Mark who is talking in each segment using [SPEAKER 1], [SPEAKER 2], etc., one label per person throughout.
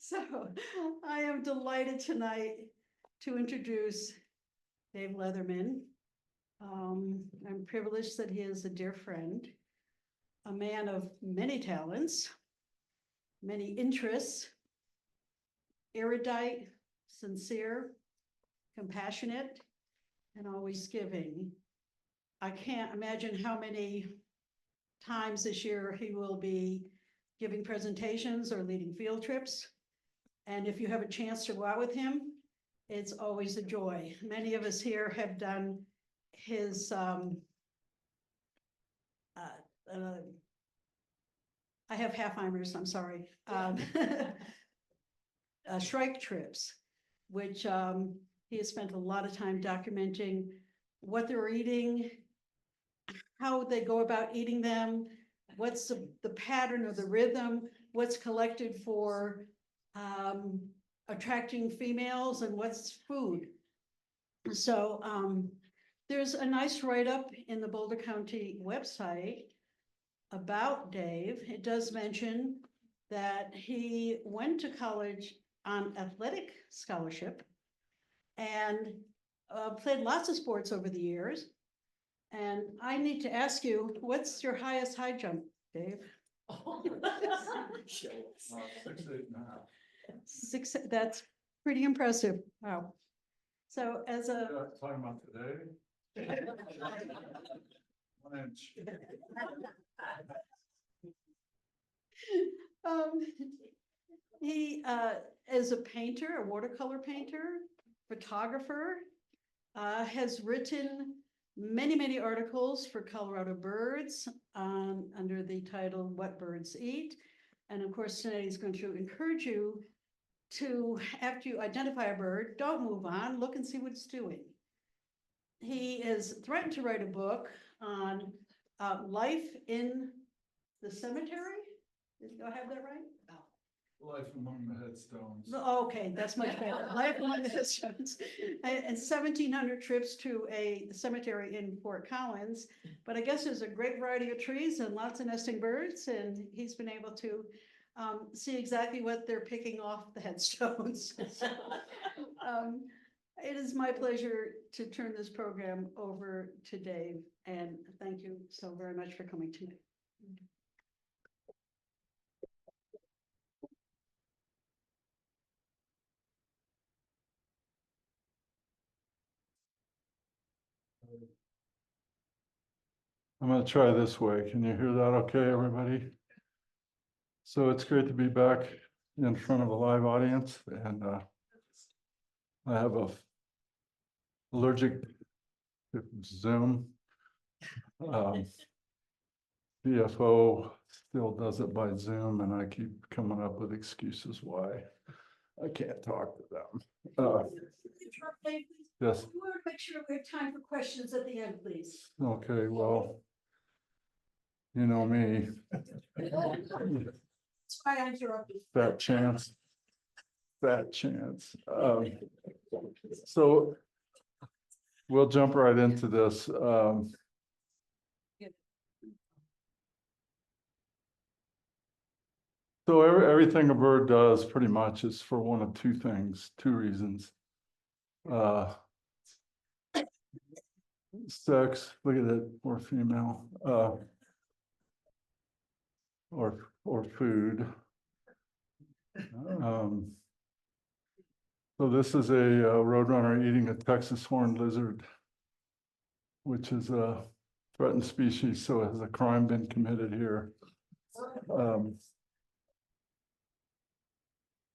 [SPEAKER 1] So I am delighted tonight to introduce Dave Leatherman. I'm privileged that he is a dear friend, a man of many talents, many interests, erudite, sincere, compassionate, and always giving. I can't imagine how many times this year he will be giving presentations or leading field trips. And if you have a chance to go out with him, it's always a joy. Many of us here have done his I have Halfheimers, I'm sorry. Shrike trips, which he has spent a lot of time documenting what they're eating, how they go about eating them, what's the pattern or the rhythm, what's collected for attracting females, and what's food. So there's a nice write-up in the Boulder County website about Dave. It does mention that he went to college on athletic scholarship and played lots of sports over the years. And I need to ask you, what's your highest high jump, Dave? 6, that's pretty impressive. Wow. So as a
[SPEAKER 2] Talking about today? 1 inch.
[SPEAKER 1] he is a painter, a watercolor painter, photographer, has written many articles for Colorado Birds under the title What Birds Eat. And of course, tonight he's going to encourage you to, after you identify a bird, don't move on, look and see what it's doing. He has threatened to write a book on life in the cemetery. Did I have that right?
[SPEAKER 2] Life among the headstones.
[SPEAKER 1] Okay, that's much better. Life among the headstones. And 1,700 trips to a cemetery in Fort Collins. But I guess there's a great variety of trees and lots of nesting birds, and he's been able to see exactly what they're picking off the headstones. It is my pleasure to turn this program over to Dave, and thank you so very much for coming tonight.
[SPEAKER 2] I'm going to try this way. Can you hear that okay, everybody? So it's great to be back in front of a live audience, and I have a allergic to Zoom. BFO still does it by Zoom, and I keep coming up with excuses why I can't talk to them. Yes.
[SPEAKER 1] We want to make sure we have time for questions at the end, please.
[SPEAKER 2] Okay, well, you know me.
[SPEAKER 1] That's why I interrupted.
[SPEAKER 2] Fat chance. So we'll jump right into this. So everything a bird does pretty much is for one of two things, two reasons. Sex, look at it, or female, or food. So this is a roadrunner eating a Texas horned lizard, which is a threatened species. So has a crime been committed here?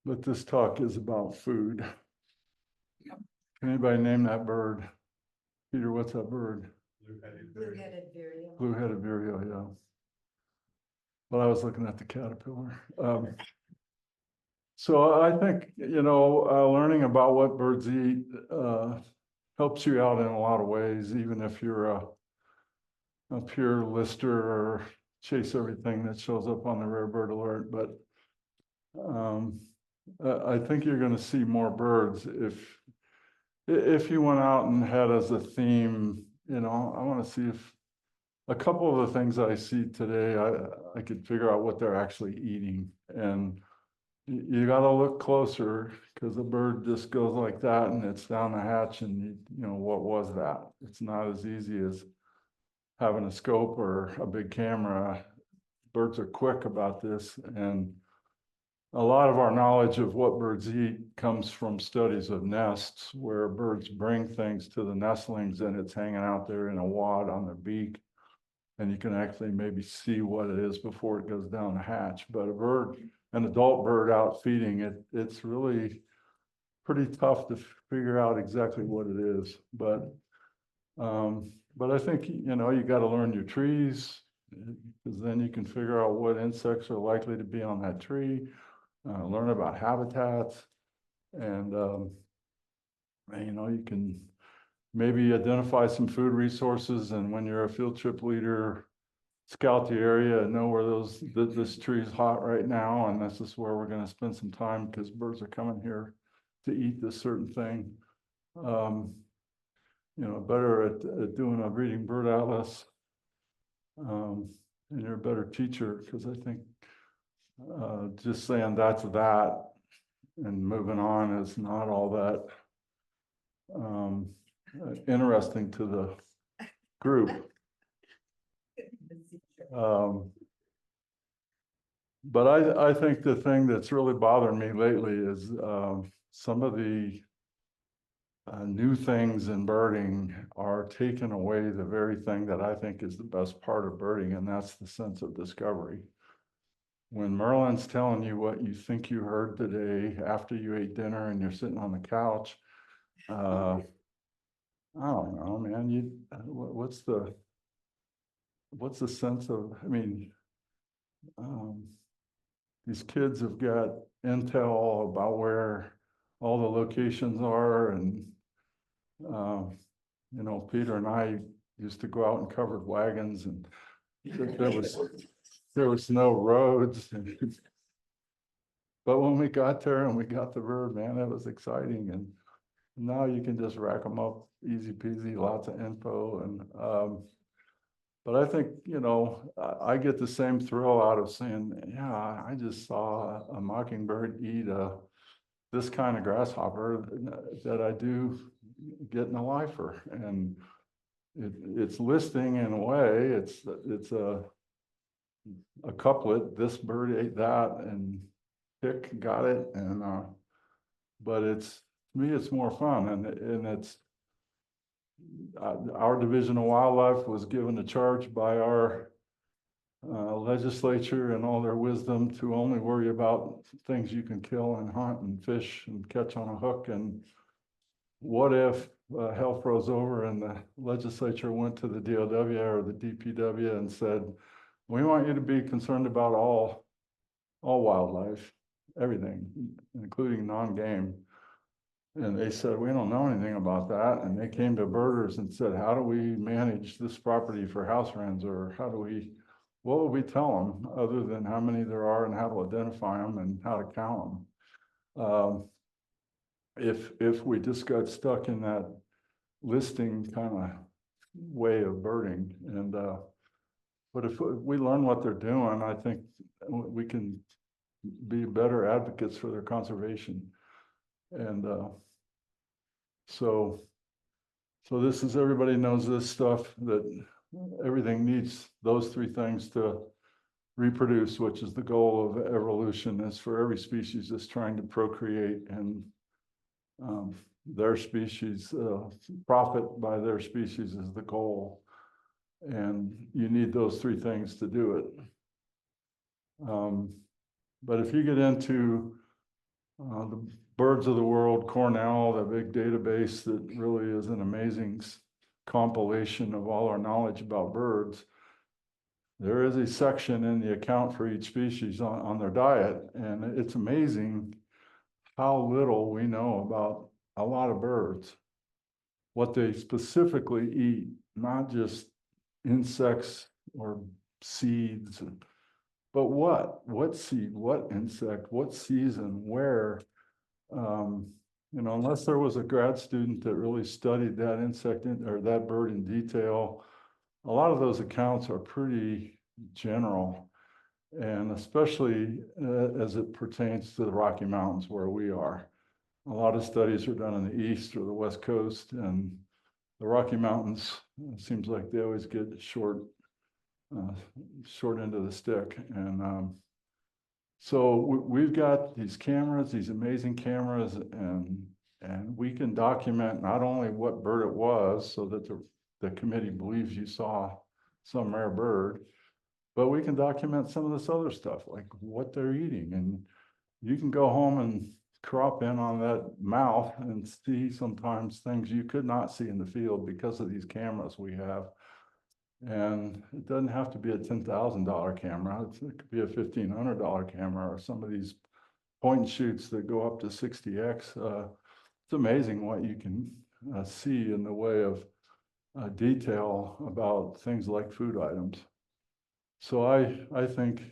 [SPEAKER 2] But this talk is about food. Can anybody name that bird? Peter, what's that bird?
[SPEAKER 3] Blue-headed vireo.
[SPEAKER 2] Blue-headed vireo, yeah. But I was looking at the caterpillar. So I think, learning about what birds eat helps you out in a lot of ways, even if you're a pure lister or chase everything that shows up on the rare bird alert. But I think you're going to see more birds if you went out and had as a theme, I want to see if a couple of the things I see today, I could figure out what they're actually eating. And, you gotta look closer, because a bird just goes like that and it's down the hatch and you know, what was that? It's not as easy as having a scope or a big camera. Birds are quick about this, and a lot of our knowledge of what birds eat comes from studies of nests, where birds bring things to the nestlings and it's hanging out there in a wad on their beak. And you can actually maybe see what it is before it goes down the hatch. But a bird, an adult bird out feeding it, it's really pretty tough to figure out exactly what it is. But I think, you know, you got to learn your trees, because then you can figure out what insects are likely to be on that tree, learn about habitats, and you know, you can maybe identify some food resources, and when you're a field trip leader, scout the area and know where this tree is hot right now, and this is where we're going to spend some time because birds are coming here to eat this certain thing. You know, better at doing a breeding bird atlas, and you're a better teacher, because I think just saying that's that and moving on is not all that interesting to the group. But I think the thing that's really bothering me lately is some of the new things in birding are taking away the very thing that I think is the best part of birding, and that's the sense of discovery. When Merlin's telling you what you think you heard today after you ate dinner and you're sitting on the couch, I don't know, man, what's the sense of, I mean, these kids have got intel about where all the locations are, and you know, Peter and I used to go out and covered wagons, and there was no roads. But when we got there and we got the bird, man, that was exciting. And now you can just rack them up easy peasy, lots of info. And but I think, you know, I get the same thrill out of saying, yeah, I just saw a mockingbird eat this kind of grasshopper that I do getting a lifer. And it's listing in a way, it's a couplet, this bird ate that, and Pick got it. And but to me, it's more fun, and it's our Division of Wildlife was given a charge by our legislature and all their wisdom to only worry about things you can kill and hunt and fish and catch on a hook. And what if hell froze over and the legislature went to the DOW or the DPW and said, we want you to be concerned about all wildlife, everything, including non-game. And they said, we don't know anything about that. And they came to birders and said, how do we manage this property for house wrens? Or what would we tell them other than how many there are and how to identify them and how to count them? If we just got stuck in that listing kind of way of birding. And but if we learn what they're doing, I think we can be better advocates for their conservation. And so this is, everybody knows this stuff, that everything needs those three things to reproduce, which is the goal of evolution, is for every species that's trying to procreate, and their species, profit by their species is the goal. And you need those three things to do it. But if you get into the Birds of the World, Cornell, the big database that really is an amazing compilation of all our knowledge about birds, there is a section in the account for each species on their diet. And it's amazing how little we know about a lot of birds, what they specifically eat, not just insects or seeds, but what seed, what insect, what season, where. You know, unless there was a grad student that really studied that insect or that bird in detail, a lot of those accounts are pretty general. And especially as it pertains to the Rocky Mountains where we are. A lot of studies are done in the East or the West Coast, and the Rocky Mountains, it seems like they always get short end of the stick. And so we've got these cameras, these amazing cameras, and we can document not only what bird it was so that the committee believes you saw some rare bird, but we can document some of this other stuff, like what they're eating. And you can go home and crop in on that mouth and see sometimes things you could not see in the field because of these cameras we have. And it doesn't have to be a $10,000 camera. It could be a $1,500 camera, or some of these point and shoots that go up to 60x. It's amazing what you can see in the way of detail about things like food items. So I think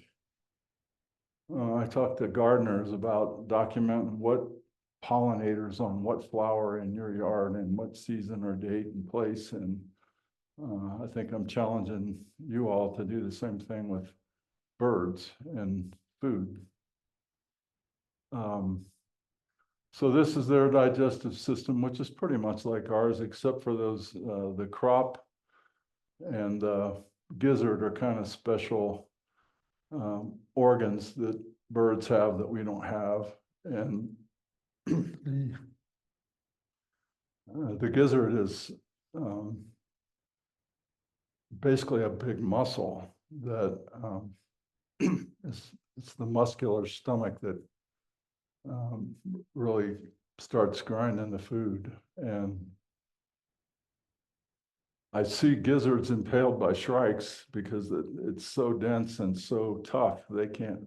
[SPEAKER 2] I talked to gardeners about documenting what pollinators on what flower in your yard and what season or date and place. And I think I'm challenging you all to do the same thing with birds and food. So this is their digestive system, which is pretty much like ours, except for those, the crop and gizzard are kind of special organs that birds have that we don't have. And the gizzard is basically a big muscle that it's the muscular stomach that really starts grinding the food. And I see gizzards impaled by shrikes because it's so dense and so tough, they can't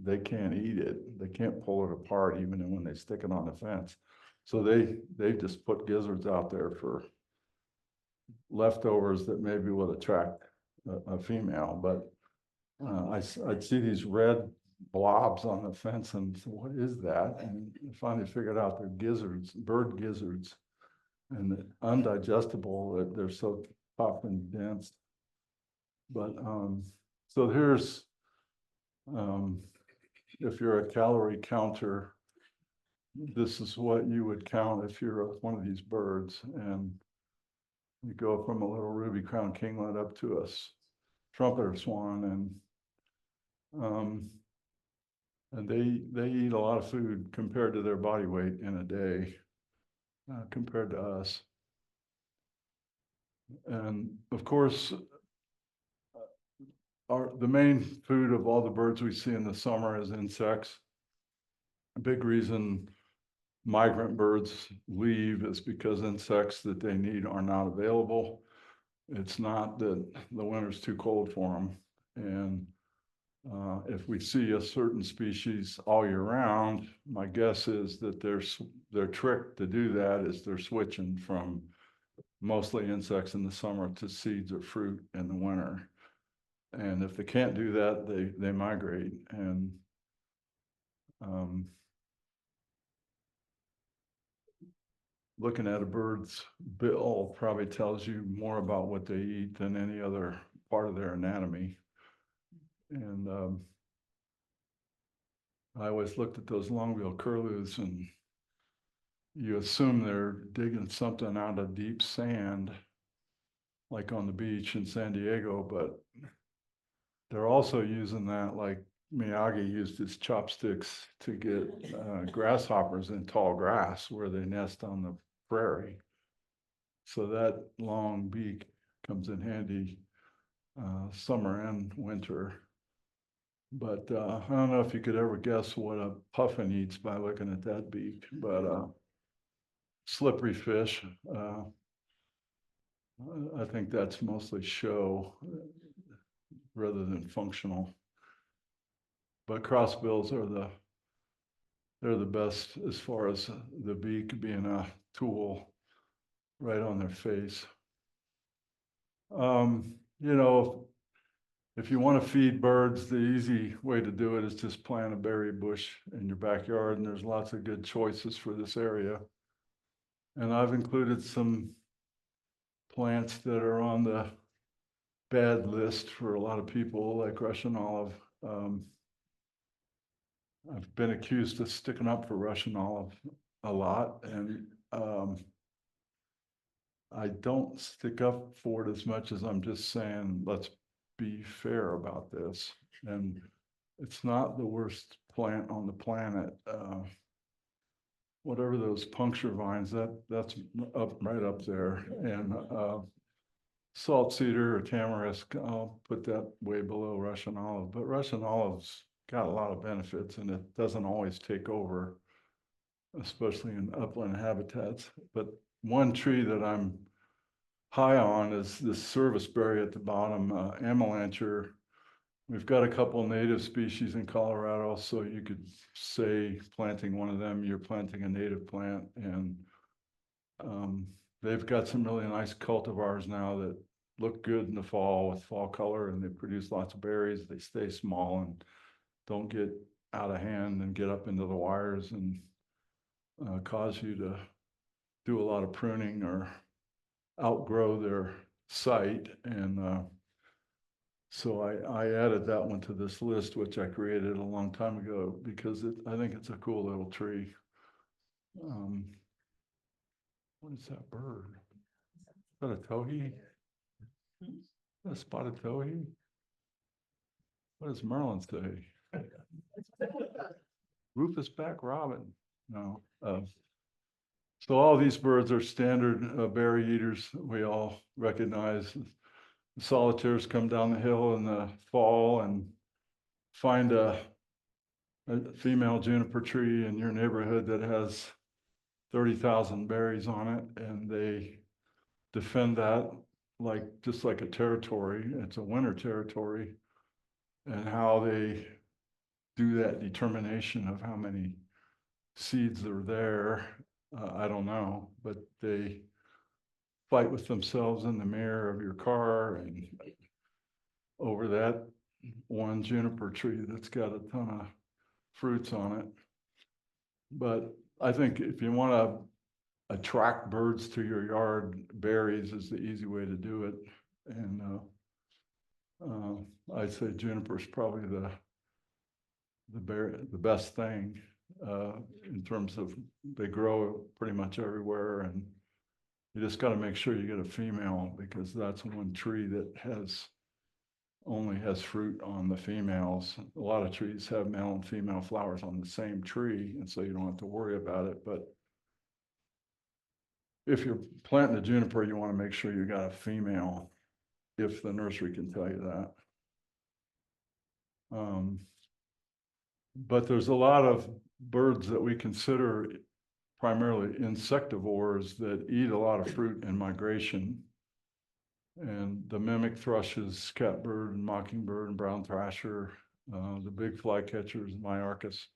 [SPEAKER 2] eat it. They can't pull it apart even when they stick it on the fence. So they just put gizzards out there for leftovers that maybe would attract a female. But I'd see these red blobs on the fence and what is that? And I finally figured out they're gizzards, bird gizzards. And undigestible, they're so tough and dense. But so here's if you're a calorie counter, this is what you would count if you're one of these birds. And you go from a little ruby crowned kinglet up to a trumpeter swan, and they eat a lot of food compared to their body weight in a day. Compared to us. And of course, the main food of all the birds we see in the summer is insects. A big reason migrant birds leave is because insects that they need are not available. It's not that the winter's too cold for them. And if we see a certain species all year round, my guess is that their trick to do that is they're switching from mostly insects in the summer to seeds or fruit in the winter. And if they can't do that, they migrate. And looking at a bird's bill probably tells you more about what they eat than any other part of their anatomy. And I always looked at those long-bill curlews, and you assume they're digging something out of deep sand, like on the beach in San Diego, but they're also using that, like Miyagi used his chopsticks to get grasshoppers in tall grass where they nest on the prairie. So that long beak comes in handy summer and winter. But I don't know if you could ever guess what a puffin eats by looking at that beak, but slippery fish. I think that's mostly show rather than functional. But crossbills are they're the best as far as the beak being a tool right on their face. You know, if you want to feed birds, the easy way to do it is just plant a berry bush in your backyard, and there's lots of good choices for this area. And I've included some plants that are on the bad list for a lot of people, like Russian olive I've been accused of sticking up for Russian olive a lot, and I don't stick up for it as much as I'm just saying, let's be fair about this. And it's not the worst plant on the planet. Whatever those puncture vines, that's right up there. And salt cedar or tamarisk, I'll put that way below Russian olive. But Russian olive's got a lot of benefits, and it doesn't always take over, especially in upland habitats. But one tree that I'm high on is this serviceberry at the bottom, Amelanchier. We've got a couple native species in Colorado, so you could say planting one of them, you're planting a native plant. And they've got some really nice cultivars now that look good in the fall with fall color, and they produce lots of berries. They stay small and don't get out of hand and get up into the wires and cause you to do a lot of pruning or outgrow their site. And so I added that one to this list, which I created a long time ago, because I think it's a cool little tree. What is that bird? Is that a towhee? A spotted towhee? What does Merlin say? Rufous back robin. No. So all these birds are standard berry eaters. We all recognize. The solitaires come down the hill in the fall and find a female juniper tree in your neighborhood that has 30,000 berries on it, and they defend that just like a territory. It's a winter territory, and how they do that determination of how many seeds are there, I don't know, but they fight with themselves in the mirror of your car and over that one juniper tree that's got a ton of fruits on it. But I think if you want to attract birds to your yard, berries is the easy way to do it. And I'd say juniper is probably the best thing in terms of they grow pretty much everywhere, and you just got to make sure you get a female, because that's one tree that only has fruit on the females. A lot of trees have male and female flowers on the same tree, and so you don't have to worry about it. But if you're planting a juniper, you want to make sure you got a female, if the nursery can tell you that. But there's a lot of birds that we consider primarily insectivores that eat a lot of fruit in migration. And the mimic thrushes, catbird and mockingbird and brown thrasher, the big flycatchers, Myarchus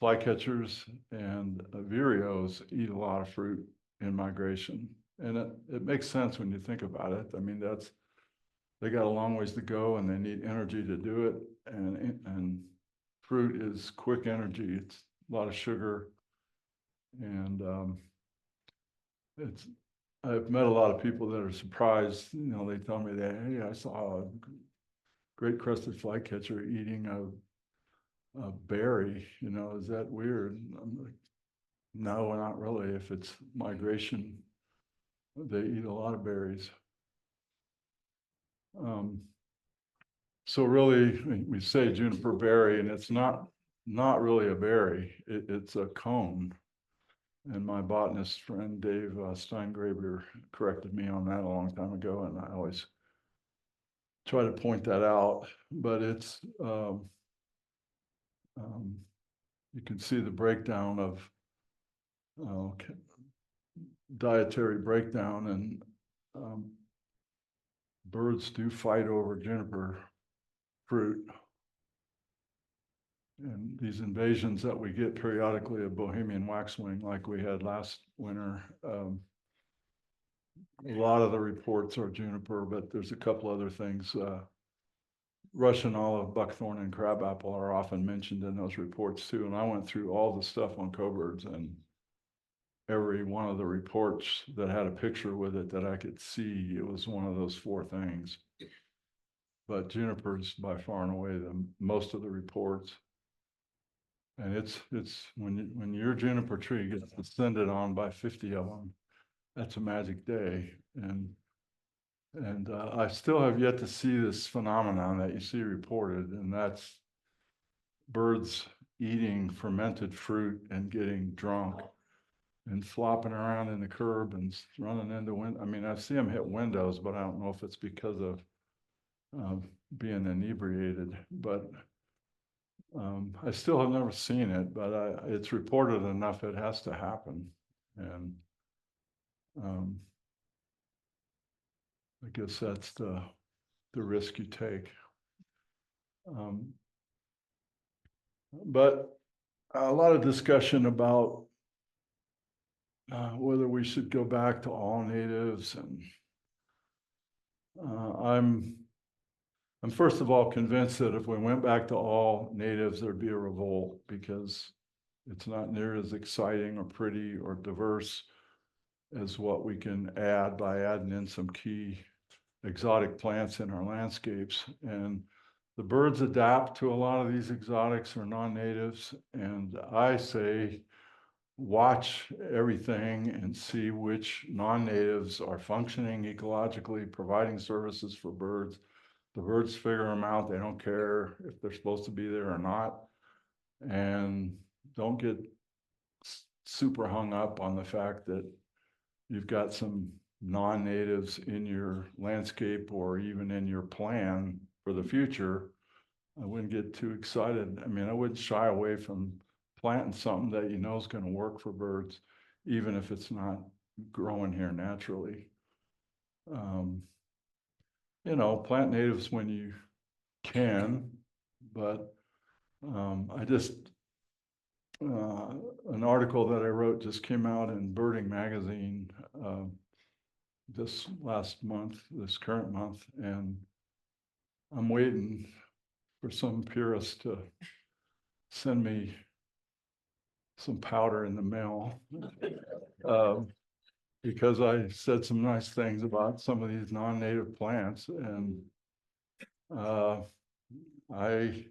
[SPEAKER 2] flycatchers, and vireos eat a lot of fruit in migration. And it makes sense when you think about it. I mean, they got a long ways to go, and they need energy to do it. And fruit is quick energy. It's a lot of sugar, and I've met a lot of people that are surprised. They tell me that, hey, I saw a great crested flycatcher eating a berry. Is that weird? I'm like, no, not really. If it's migration, they eat a lot of berries. So really, we say juniper berry, and it's not really a berry. It's a cone. And my botanist friend Dave Steingraber corrected me on that a long time ago, and I always try to point that out. But it's you can see the breakdown of dietary breakdown, and birds do fight over juniper fruit. And these invasions that we get periodically of Bohemian waxwing, like we had last winter, a lot of the reports are juniper, but there's a couple other things. Russian olive, buckthorn, and crabapple are often mentioned in those reports too. And I went through all the stuff on cowbirds, and every one of the reports that had a picture with it that I could see, it was one of those four things. but juniper's by far and away most of the reports. And it's when your juniper tree gets descended on by 50 of them, that's a magic day. And I still have yet to see this phenomenon that you see reported, and that's birds eating fermented fruit and getting drunk and flopping around in the curb and running into I mean, I see them hit windows, but I don't know if it's because of being inebriated. But I still have never seen it, but it's reported enough. It has to happen, and I guess that's the risk you take. But a lot of discussion about whether we should go back to all natives, and I'm first of all convinced that if we went back to all natives, there'd be a revolt, because it's not near as exciting or pretty or diverse as what we can add by adding in some key exotic plants in our landscapes. And the birds adapt to a lot of these exotics or non-natives. And I say, watch everything and see which non-natives are functioning ecologically, providing services for birds. The birds figure them out. They don't care if they're supposed to be there or not. And don't get super hung up on the fact that you've got some non-natives in your landscape or even in your plan for the future. I wouldn't get too excited. I mean, I wouldn't shy away from planting something that you know is going to work for birds, even if it's not growing here naturally. You know, plant natives when you can, but I just, an article that I wrote just came out in Birding magazine this current month, and I'm waiting for some purist to send me some powder in the mail, because I said some nice things about some of these non-native plants, and I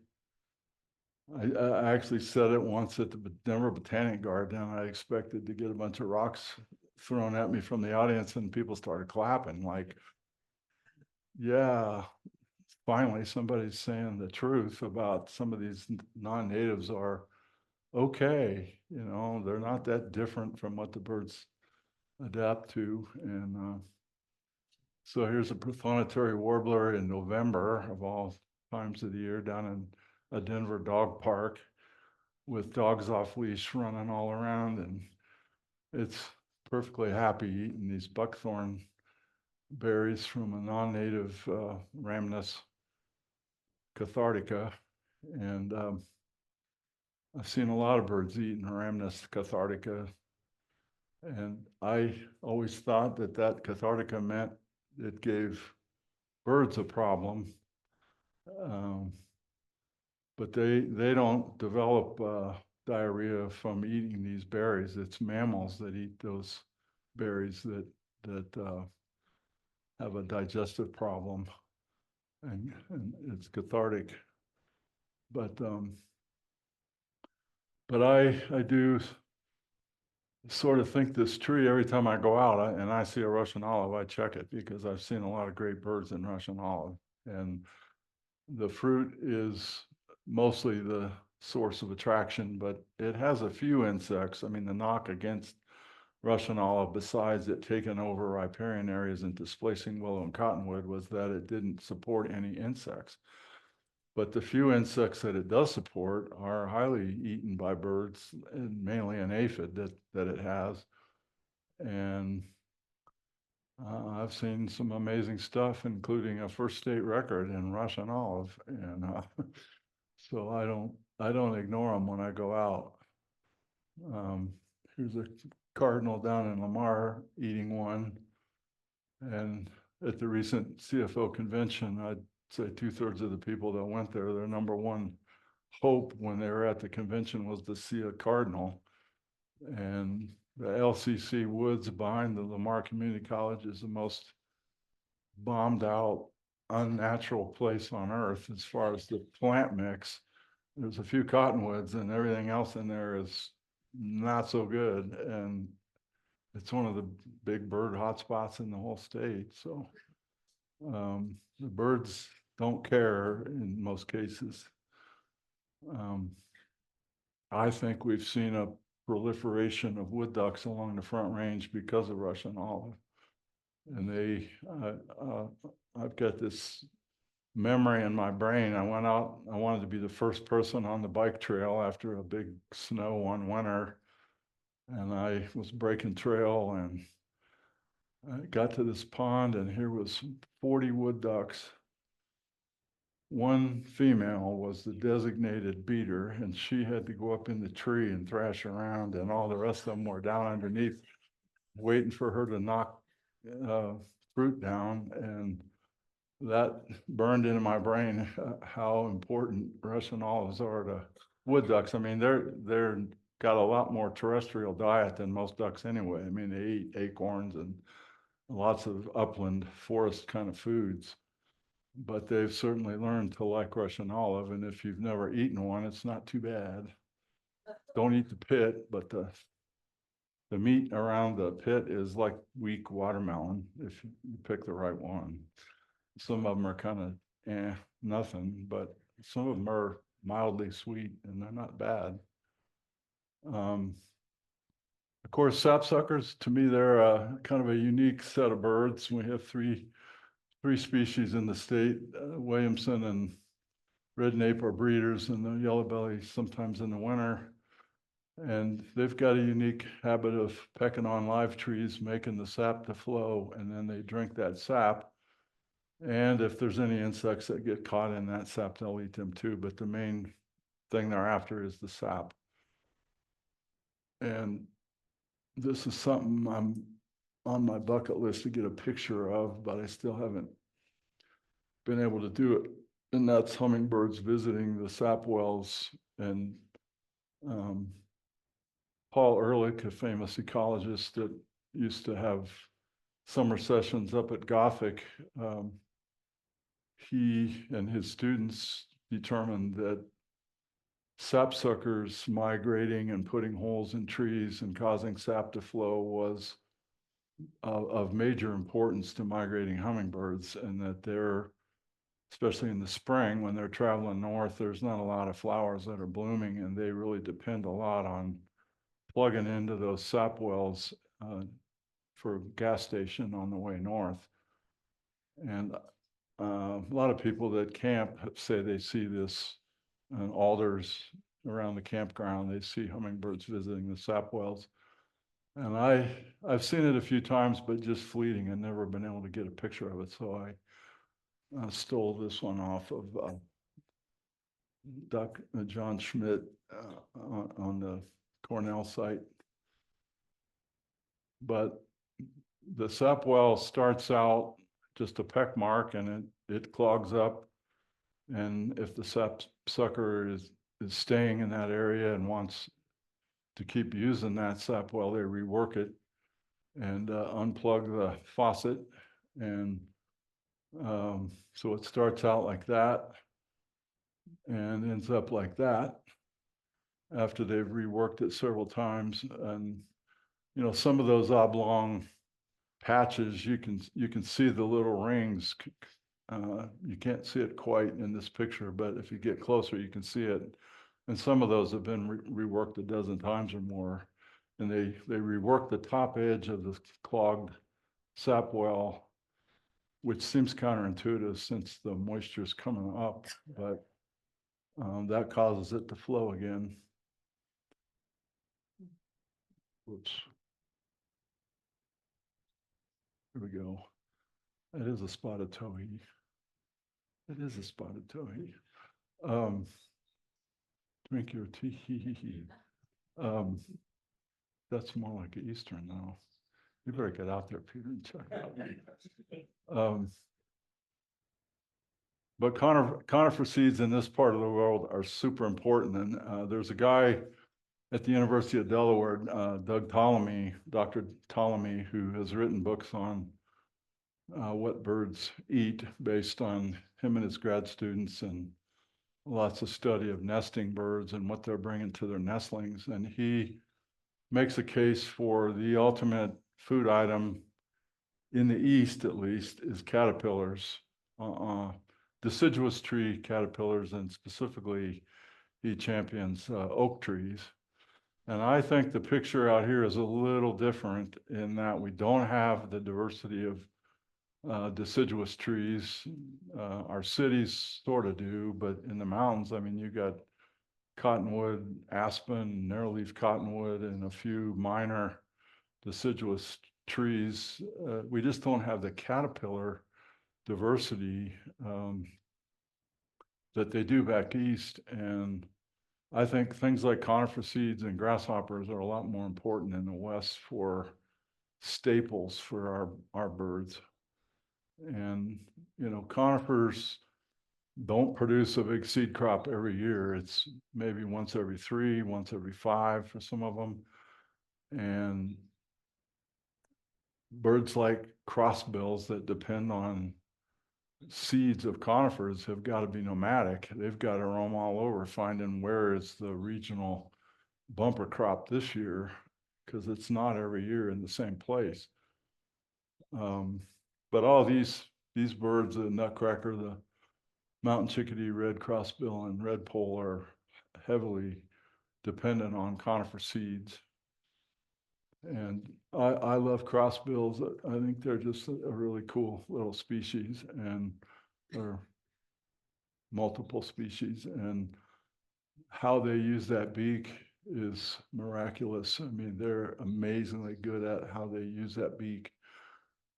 [SPEAKER 2] actually said it once at the Denver Botanic Garden, and I expected to get a bunch of rocks thrown at me from the audience, and people started clapping like, yeah, finally somebody's saying the truth about some of these non-natives are okay. You know, they're not that different from what the birds adapt to. And so here's a prothonotary warbler in November of all times of the year down in a Denver dog park with dogs off leash running all around, and it's perfectly happy eating these buckthorn berries from a non-native Rhamnus cathartica. And I've seen a lot of birds eating Rhamnus cathartica, and I always thought that cathartica meant it gave birds a problem. But they don't develop diarrhea from eating these berries. It's mammals that eat those berries that have a digestive problem, and it's cathartic. But I do sort of think this tree every time I go out and I see a Russian olive, I check it, because I've seen a lot of great birds in Russian olive, and the fruit is mostly the source of attraction, but it has a few insects. I mean, the knock against Russian olive, besides it taking over riparian areas and displacing willow and cottonwood, was that it didn't support any insects. But the few insects that it does support are highly eaten by birds, and mainly an aphid that it has. And I've seen some amazing stuff, including a first state record in Russian olive. And so I don't ignore them when I go out. Here's a cardinal down in Lamar eating one. And at the recent CFO convention, I'd say 2/3 of the people that went there, their number one hope when they were at the convention was to see a cardinal. And the LCC woods behind the Lamar Community College is the most bombed out unnatural place on earth as far as the plant mix. There's a few cottonwoods and everything else in there is not so good. And it's one of the big bird hotspots in the whole state. So the birds don't care in most cases. I think we've seen a proliferation of wood ducks along the Front Range because of Russian olive. And I've got this memory in my brain. I went out, I wanted to be the first person on the bike trail after a big snow one winter. And I was breaking trail and I got to this pond and here was 40 wood ducks. One female was the designated beater and she had to go up in the tree and thrash around and all the rest of them were down underneath waiting for her to knock fruit down. And that burned into my brain how important Russian olives are to wood ducks. I mean, they're got a lot more terrestrial diet than most ducks anyway. I mean, they eat acorns and lots of upland forest kind of foods, but they've certainly learned to like Russian olive. And if you've never eaten one, it's not too bad. Don't eat the pit, but the meat around the pit is like weak watermelon if you pick the right one. Some of them are kind of nothing, but some of them are mildly sweet and they're not bad. Of course, sapsuckers, to me, they're kind of a unique set of birds. We have three species in the state. Williamson and red nape are breeders, and the yellow belly sometimes in the winter. And they've got a unique habit of pecking on live trees, making the sap to flow, and then they drink that sap. And if there's any insects that get caught in that sap, they'll eat them too. But the main thing they're after is the sap. And this is something I'm on my bucket list to get a picture of, but I still haven't been able to do it. And that's hummingbirds visiting the sap wells. And Paul Ehrlich, a famous ecologist that used to have summer sessions up at Gothic, he and his students determined that sapsuckers migrating and putting holes in trees and causing sap to flow was of major importance to migrating hummingbirds, and that they're, especially in the spring when they're traveling north, there's not a lot of flowers that are blooming, and they really depend a lot on plugging into those sap wells for a gas station on the way north. And a lot of people that camp say they see this alders around the campground. They see hummingbirds visiting the sap wells. And I've seen it a few times, but just fleeting and never been able to get a picture of it. So I stole this one off of John Schmidt on the Cornell site. But the sap well starts out just a peck mark and it clogs up. And if the sapsucker is staying in that area and wants to keep using that sap well, they rework it and unplug the faucet. And so it starts out like that and ends up like that after they've reworked it several times. And you know, some of those oblong patches, you can see the little rings. You can't see it quite in this picture, but if you get closer, you can see it. And some of those have been reworked a dozen times or more. And they rework the top edge of the clogged sap well, which seems counterintuitive since the moisture is coming up, but that causes it to flow again. Whoops. Here we go. That is a spotted towhee. It is a spotted towhee. Drink your tea. That's more like Eastern now. You better get out there, Peter, and check it out. But conifer seeds in this part of the world are super important. And there's a guy at the University of Delaware, Dr. Ptolemy, who has written books on what birds eat based on him and his grad students and lots of study of nesting birds and what they're bringing to their nestlings. And he makes a case for the ultimate food item in the East, at least, is caterpillars, deciduous tree caterpillars, and specifically he champions oak trees. And I think the picture out here is a little different in that we don't have the diversity of deciduous trees. Our cities sort of do, but in the mountains, I mean, you got cottonwood, aspen, narrowleaf cottonwood, and a few minor deciduous trees. We just don't have the caterpillar diversity that they do back east. And I think things like conifer seeds and grasshoppers are a lot more important in the West for staples for our birds. And, you know, conifers don't produce a big seed crop every year. It's maybe once every 3, once every 5 for some of them. And birds like crossbills that depend on seeds of conifers have got to be nomadic. They've got to roam all over finding where is the regional bumper crop this year, because it's not every year in the same place. But all these birds, the nutcracker, the mountain chickadee, red crossbill, and redpoll, are heavily dependent on conifer seeds. And I love crossbills. I think they're just a really cool little species, and or multiple species, and how they use that beak is miraculous. I mean, they're amazingly good at how they use that beak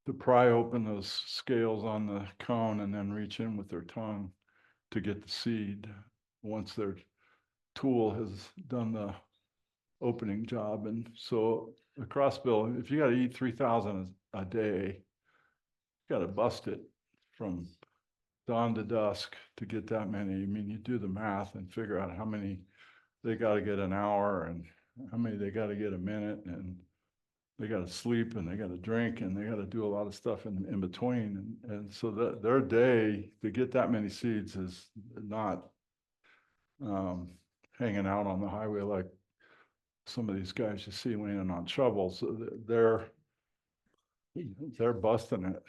[SPEAKER 2] to pry open those scales on the cone and then reach in with their tongue to get the seed once their tool has done the opening job. And so the crossbill, if you got to eat 3,000 a day, you got to bust it from dawn to dusk to get that many. I mean, you do the math and figure out how many they got to get an hour and how many they got to get a minute, and they got to sleep and they got to drink and they got to do a lot of stuff in between. And so their day to get that many seeds is not hanging out on the highway like some of these guys you see leaning on shovels. They're busting it.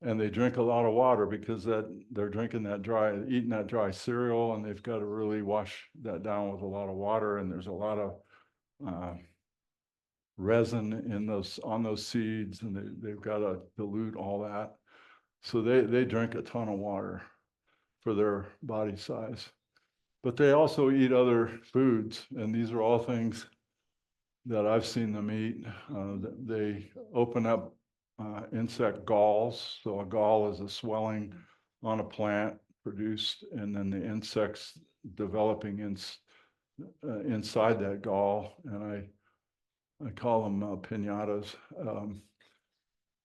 [SPEAKER 2] And they drink a lot of water because they're drinking that dry, eating that dry cereal, and they've got to really wash that down with a lot of water. And there's a lot of resin on those seeds, and they've got to dilute all that. So they drink a ton of water for their body size. But they also eat other foods, and these are all things that I've seen them eat. They open up insect galls. So a gall is a swelling on a plant produced, and then the insects developing inside that gall. And I call them pinatas.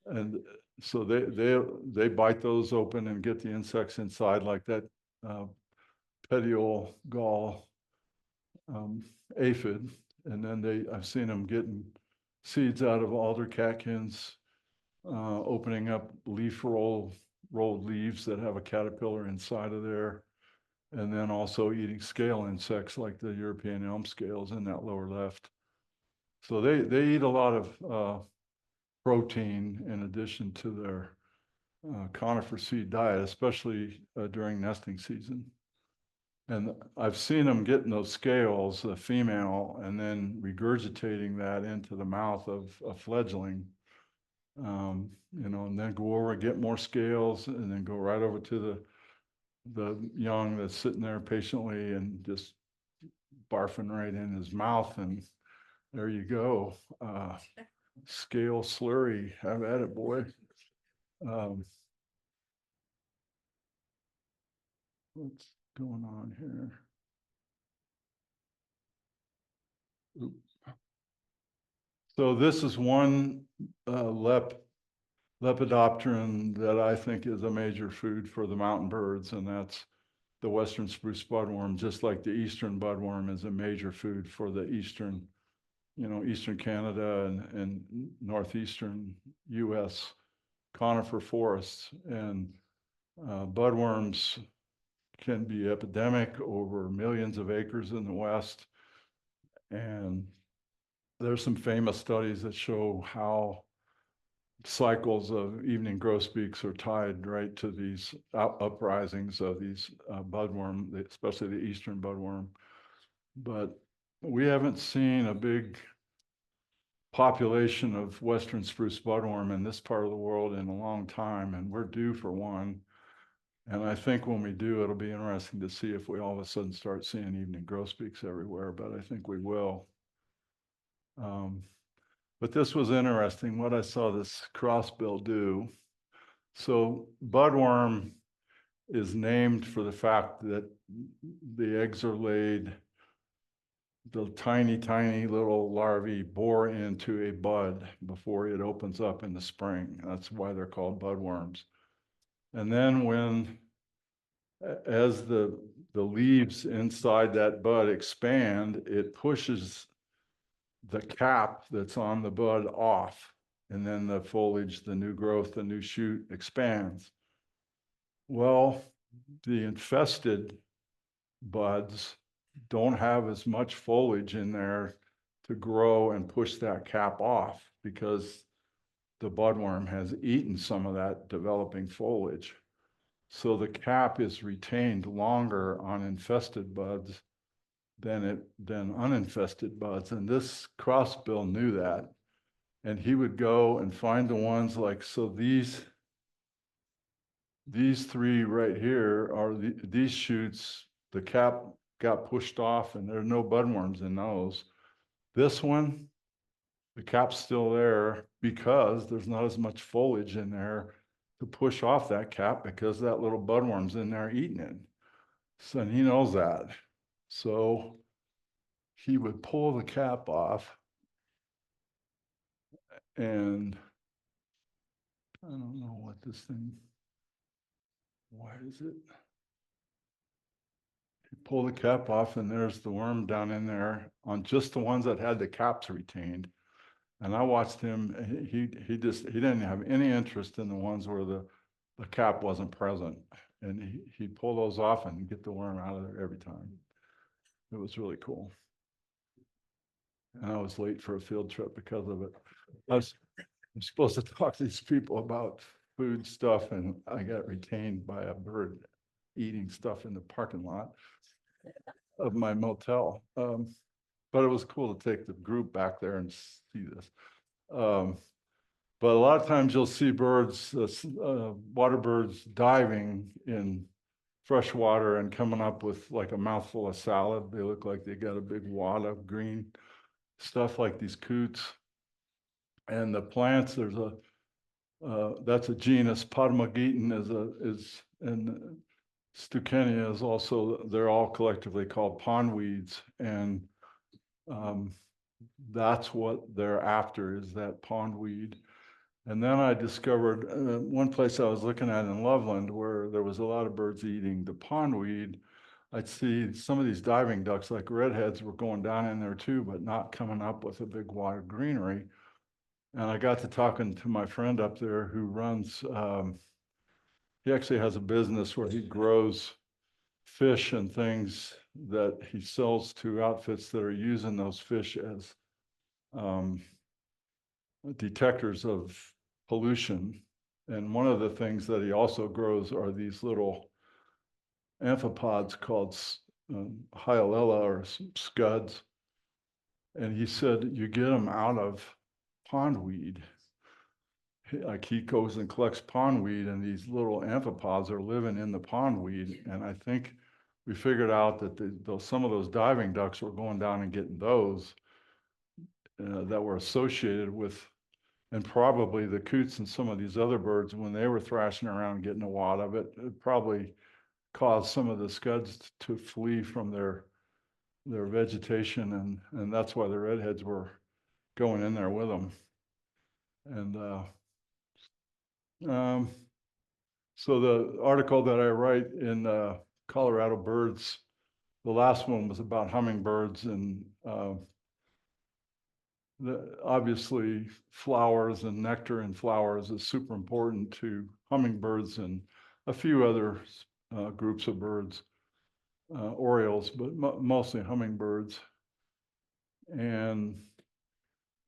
[SPEAKER 2] And so they bite those open and get the insects inside, like that petiole gall aphid. And then I've seen them getting seeds out of alder catkins, opening up rolled leaves that have a caterpillar inside of there, and then also eating scale insects like the European elm scales in that lower left. So they eat a lot of protein in addition to their conifer seed diet, especially during nesting season. And I've seen them getting those scales, the female, and then regurgitating that into the mouth of a fledgling, and then go over and get more scales, and then go right over to the young that's sitting there patiently and just barfing right in his mouth. And there you go. Scale slurry. Have at it, boy. What's going on here? Oop. So this is one lepidopteran that I think is a major food for the mountain birds, and that's the western spruce budworm, just like the eastern budworm is a major food for the eastern Canada and northeastern US conifer forests, and budworms can be epidemic over millions of acres in the West. And there's some famous studies that show how cycles of evening grosbeaks are tied right to these uprisings of these budworm, especially the eastern budworm. But we haven't seen a big population of western spruce budworm in this part of the world in a long time, and we're due for one. And I think when we do, it'll be interesting to see if we all of a sudden start seeing evening grosbeaks everywhere, but I think we will. But this was interesting, what I saw this crossbill do. So budworm is named for the fact that the eggs are laid, the tiny, tiny little larvae bore into a bud before it opens up in the spring. That's why they're called budworms. And then as the leaves inside that bud expand, it pushes the cap that's on the bud off, and then the foliage, the new growth, the new shoot expands. Well, the infested buds don't have as much foliage in there to grow and push that cap off because the budworm has eaten some of that developing foliage. So the cap is retained longer on infested buds than uninfested buds. And this crossbill knew that. And he would go and find the ones like, so these three right here are these shoots, the cap got pushed off and there are no budworms in those. This one, the cap's still there because there's not as much foliage in there to push off that cap because that little budworm's in there eating it. So, and he knows that. So he would pull the cap off, and I don't know what this thing, why is it? He pulled the cap off and there's the worm down in there on just the ones that had the caps retained. And I watched him, he didn't have any interest in the ones where the cap wasn't present. And he'd pull those off and get the worm out of there every time. It was really cool. And I was late for a field trip because of it. I'm supposed to talk to these people about food stuff, and I got retained by a bird eating stuff in the parking lot of my motel. But it was cool to take the group back there and see this. But a lot of times you'll see birds, water birds diving in fresh water and coming up with like a mouthful of salad. They look like they got a big wad of green stuff like these coots. And the plants, there's that's a genus. Potamogeton and Stuckenia is also, they're all collectively called pondweeds. And that's what they're after, is that pondweed. And then I discovered one place I was looking at in Loveland where there was a lot of birds eating the pondweed. I'd see some of these diving ducks, like redheads, were going down in there too, but not coming up with a big wad of greenery. And I got to talking to my friend up there who runs, he actually has a business where he grows fish and things that he sells to outfits that are using those fish as detectors of pollution. And one of the things that he also grows are these little amphipods called hyalella or scuds. And he said, you get them out of pondweed. Like he goes and collects pondweed, and these little amphipods are living in the pondweed. And I think we figured out that some of those diving ducks were going down and getting those that were associated with, and probably the coots and some of these other birds, when they were thrashing around getting a wad of it, it probably caused some of the scuds to flee from their vegetation, and that's why the redheads were going in there with them. And so the article that I write in Colorado Birds, the last one was about hummingbirds, and obviously flowers and nectar in flowers is super important to hummingbirds and a few other groups of birds, orioles, but mostly hummingbirds. And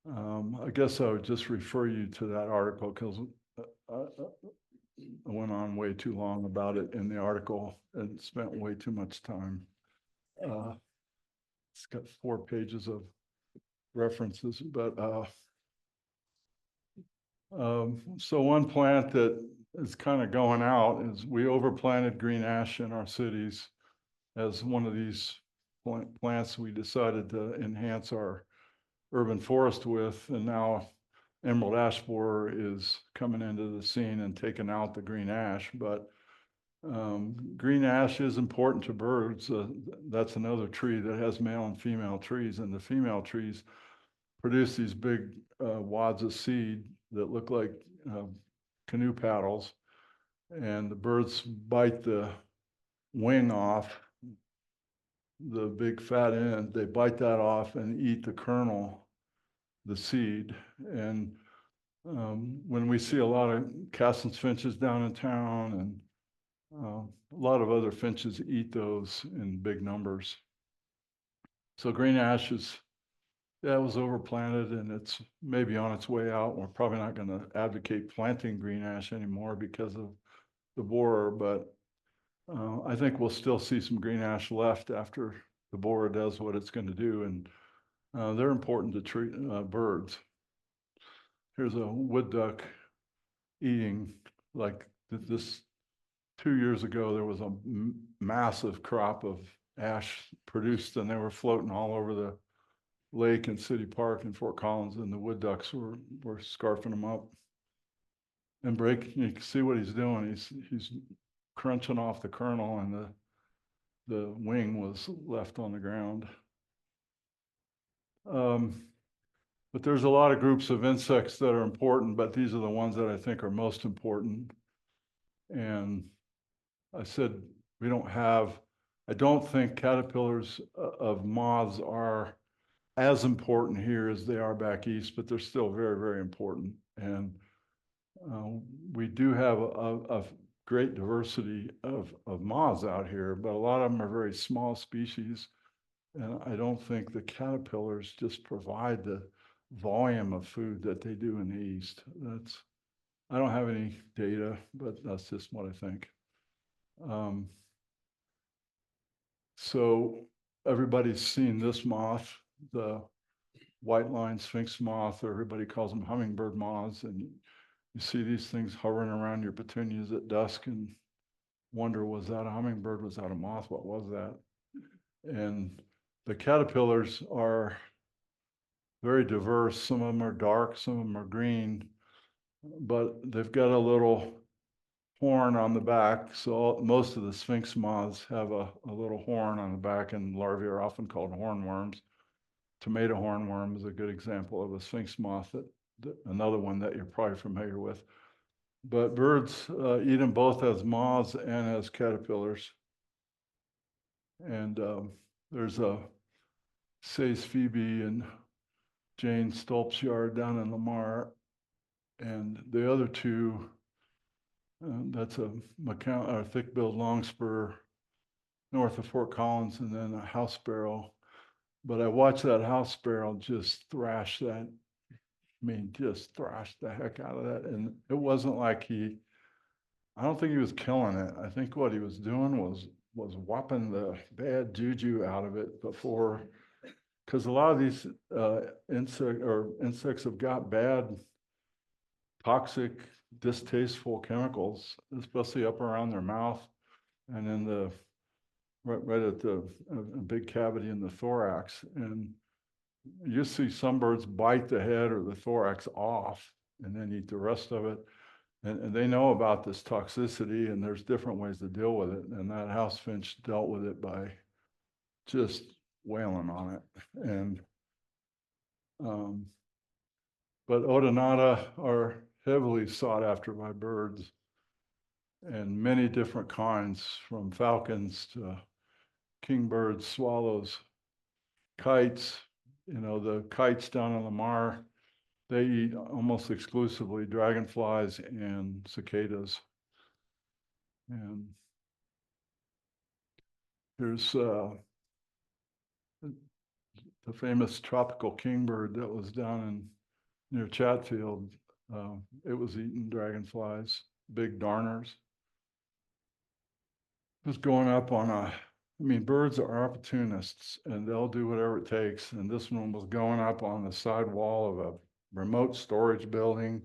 [SPEAKER 2] I guess I would just refer you to that article because I went on way too long about it in the article and spent way too much time. It's got 4 pages of references, but so one plant that is kind of going out is we overplanted green ash in our cities as one of these plants we decided to enhance our urban forest with, and now emerald ash borer is coming into the scene and taking out the green ash. But green ash is important to birds. That's another tree that has male and female trees, and the female trees produce these big wads of seed that look like canoe paddles, and the birds bite the wing off, the big fat end, they bite that off and eat the kernel, the seed. And when we see a lot of Cassin's finches down in town, and a lot of other finches eat those in big numbers. So green ash is, yeah, it was overplanted and it's maybe on its way out. We're probably not going to advocate planting green ash anymore because of the borer, but I think we'll still see some green ash left after the borer does what it's going to do, and they're important to treat birds. Here's a wood duck eating, like this 2 years ago, there was a massive crop of ash produced, and they were floating all over the lake and city park in Fort Collins, and the wood ducks were scarfing them up and breaking. You can see what he's doing. He's crunching off the kernel, and the wing was left on the ground. But there's a lot of groups of insects that are important, but these are the ones that I think are most important. And I said, I don't think caterpillars of moths are as important here as they are back east, but they're still very, very important. And we do have a great diversity of moths out here, but a lot of them are very small species. And I don't think the caterpillars just provide the volume of food that they do in the east. I don't have any data, but that's just what I think. So everybody's seen this moth, the white-lined sphinx moth, or everybody calls them hummingbird moths, and you see these things hovering around your petunias at dusk and wonder, was that a hummingbird? Was that a moth? What was that? And the caterpillars are very diverse. Some of them are dark, some of them are green, but they've got a little horn on the back. So most of the sphinx moths have a little horn on the back, and larvae are often called hornworms. Tomato hornworm is a good example of a sphinx moth, another one that you're probably familiar with. But birds eat them both as moths and as caterpillars. And there's a Say's Phoebe and Jane Stolp's yard down in Lamar. And the other two, that's a thick-billed longspur north of Fort Collins, and then a house sparrow. But I watched that house sparrow just thrash that. Just thrashed the heck out of that. And it wasn't like I don't think he was killing it. I think what he was doing was whopping the bad juju out of it before, because a lot of these insects have got bad, toxic, distasteful chemicals, especially up around their mouth and in right at the big cavity in the thorax. And you see some birds bite the head or the thorax off and then eat the rest of it. And they know about this toxicity, and there's different ways to deal with it. And that house finch dealt with it by just wailing on it. And but odonata are heavily sought after by birds, and many different kinds, from falcons to kingbirds, swallows, kites, you know, the kites down in Lamar, they eat almost exclusively dragonflies and cicadas. And here's the famous tropical kingbird that was down in near Chatfield. It was eating dragonflies, big darners. It was going up on a, I mean, birds are opportunists and they'll do whatever it takes. And this one was going up on the side wall of a remote storage building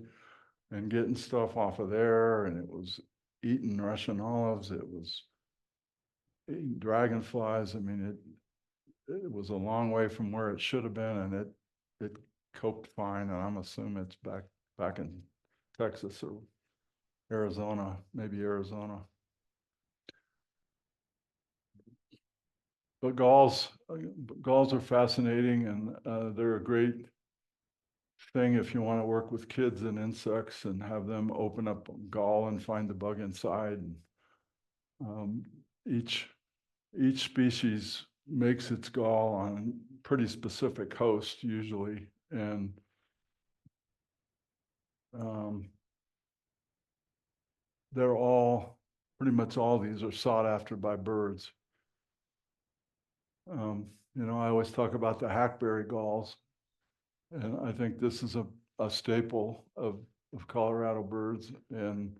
[SPEAKER 2] and getting stuff off of there. And it was eating Russian olives. It was eating dragonflies. I mean, it was a long way from where it should have been, and it coped fine. And I'm assuming it's back in Texas or Arizona, maybe Arizona. But galls are fascinating, and they're a great thing if you want to work with kids and insects and have them open up a gall and find the bug inside. Each species makes its gall on a pretty specific host usually, and they're all, pretty much all these are sought after by birds. You know, I always talk about the hackberry galls, and I think this is a staple of Colorado birds. And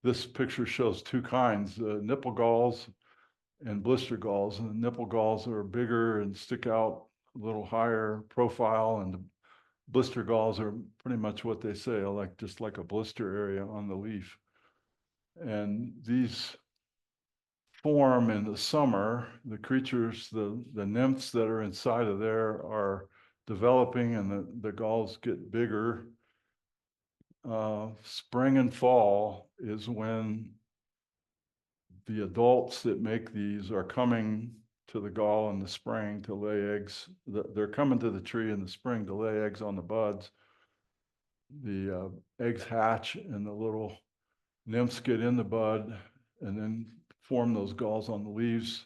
[SPEAKER 2] this picture shows two kinds, nipple galls and blister galls. And the nipple galls are bigger and stick out a little higher profile, and the blister galls are pretty much what they say, like just like a blister area on the leaf. And these form in the summer. The creatures, the nymphs that are inside of there are developing, and the galls get bigger. Spring and fall is when the adults that make these are coming to the gall in the spring to lay eggs. They're coming to the tree in the spring to lay eggs on the buds. The eggs hatch and the little nymphs get in the bud and then form those galls on the leaves.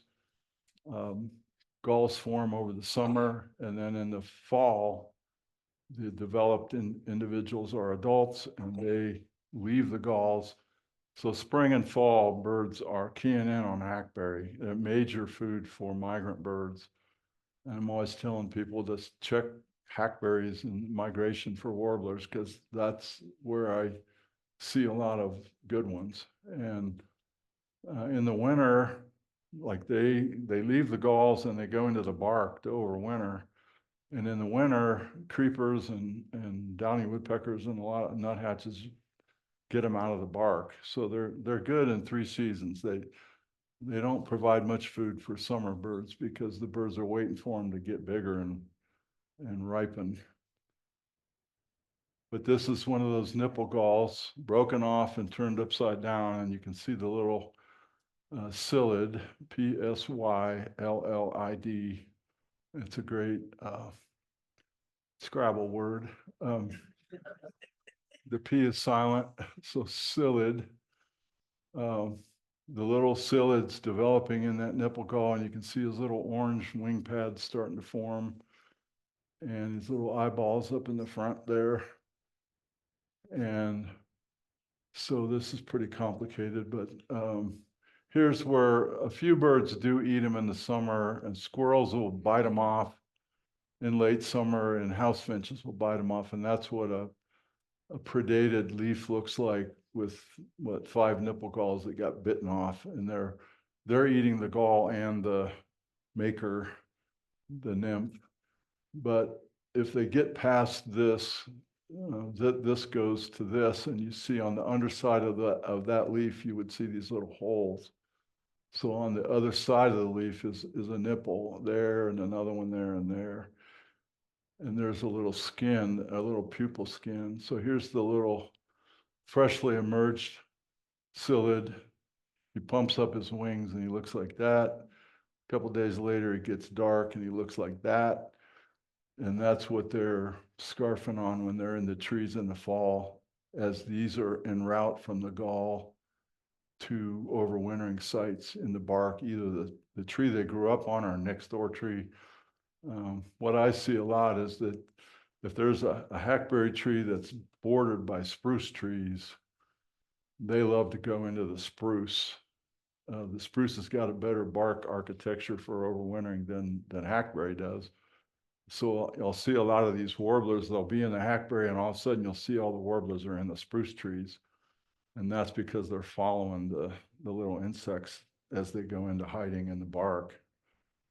[SPEAKER 2] Galls form over the summer, and then in the fall, the developed individuals are adults and they leave the galls. So spring and fall, birds are keying in on hackberry, a major food for migrant birds. And I'm always telling people to check hackberries and migration for warblers, because that's where I see a lot of good ones. And in the winter, like they leave the galls and they go into the bark to overwinter. And in the winter, creepers and downy woodpeckers and a lot of nuthatches get them out of the bark. So they're good in 3 seasons. They don't provide much food for summer birds because the birds are waiting for them to get bigger and ripen. But this is one of those nipple galls broken off and turned upside down, and you can see the little psyllid, P-S-Y-L-L-I-D. It's a great Scrabble word. The P is silent, so psyllid. The little psyllid's developing in that nipple gall, and you can see his little orange wing pads starting to form, and his little eyeballs up in the front there. And so this is pretty complicated, but here's where a few birds do eat them in the summer, and squirrels will bite them off in late summer, and house finches will bite them off. And that's what a predated leaf looks like, with 5 nipple galls that got bitten off, and they're eating the gall and the maker, the nymph. But if they get past this, this goes to this, and you see on the underside of that leaf, you would see these little holes. So on the other side of the leaf is a nipple there, and another one there and there. And there's a little skin, a little pupal skin. So here's the little freshly emerged psyllid. He pumps up his wings and he looks like that. A couple days later, it gets dark and he looks like that. And that's what they're scarfing on when they're in the trees in the fall, as these are en route from the gall to overwintering sites in the bark, either the tree they grew up on or next door tree. What I see a lot is that if there's a hackberry tree that's bordered by spruce trees, they love to go into the spruce. The spruce has got a better bark architecture for overwintering than hackberry does. So you'll see a lot of these warblers, they'll be in the hackberry and all of a sudden you'll see all the warblers are in the spruce trees. And that's because they're following the little insects as they go into hiding in the bark,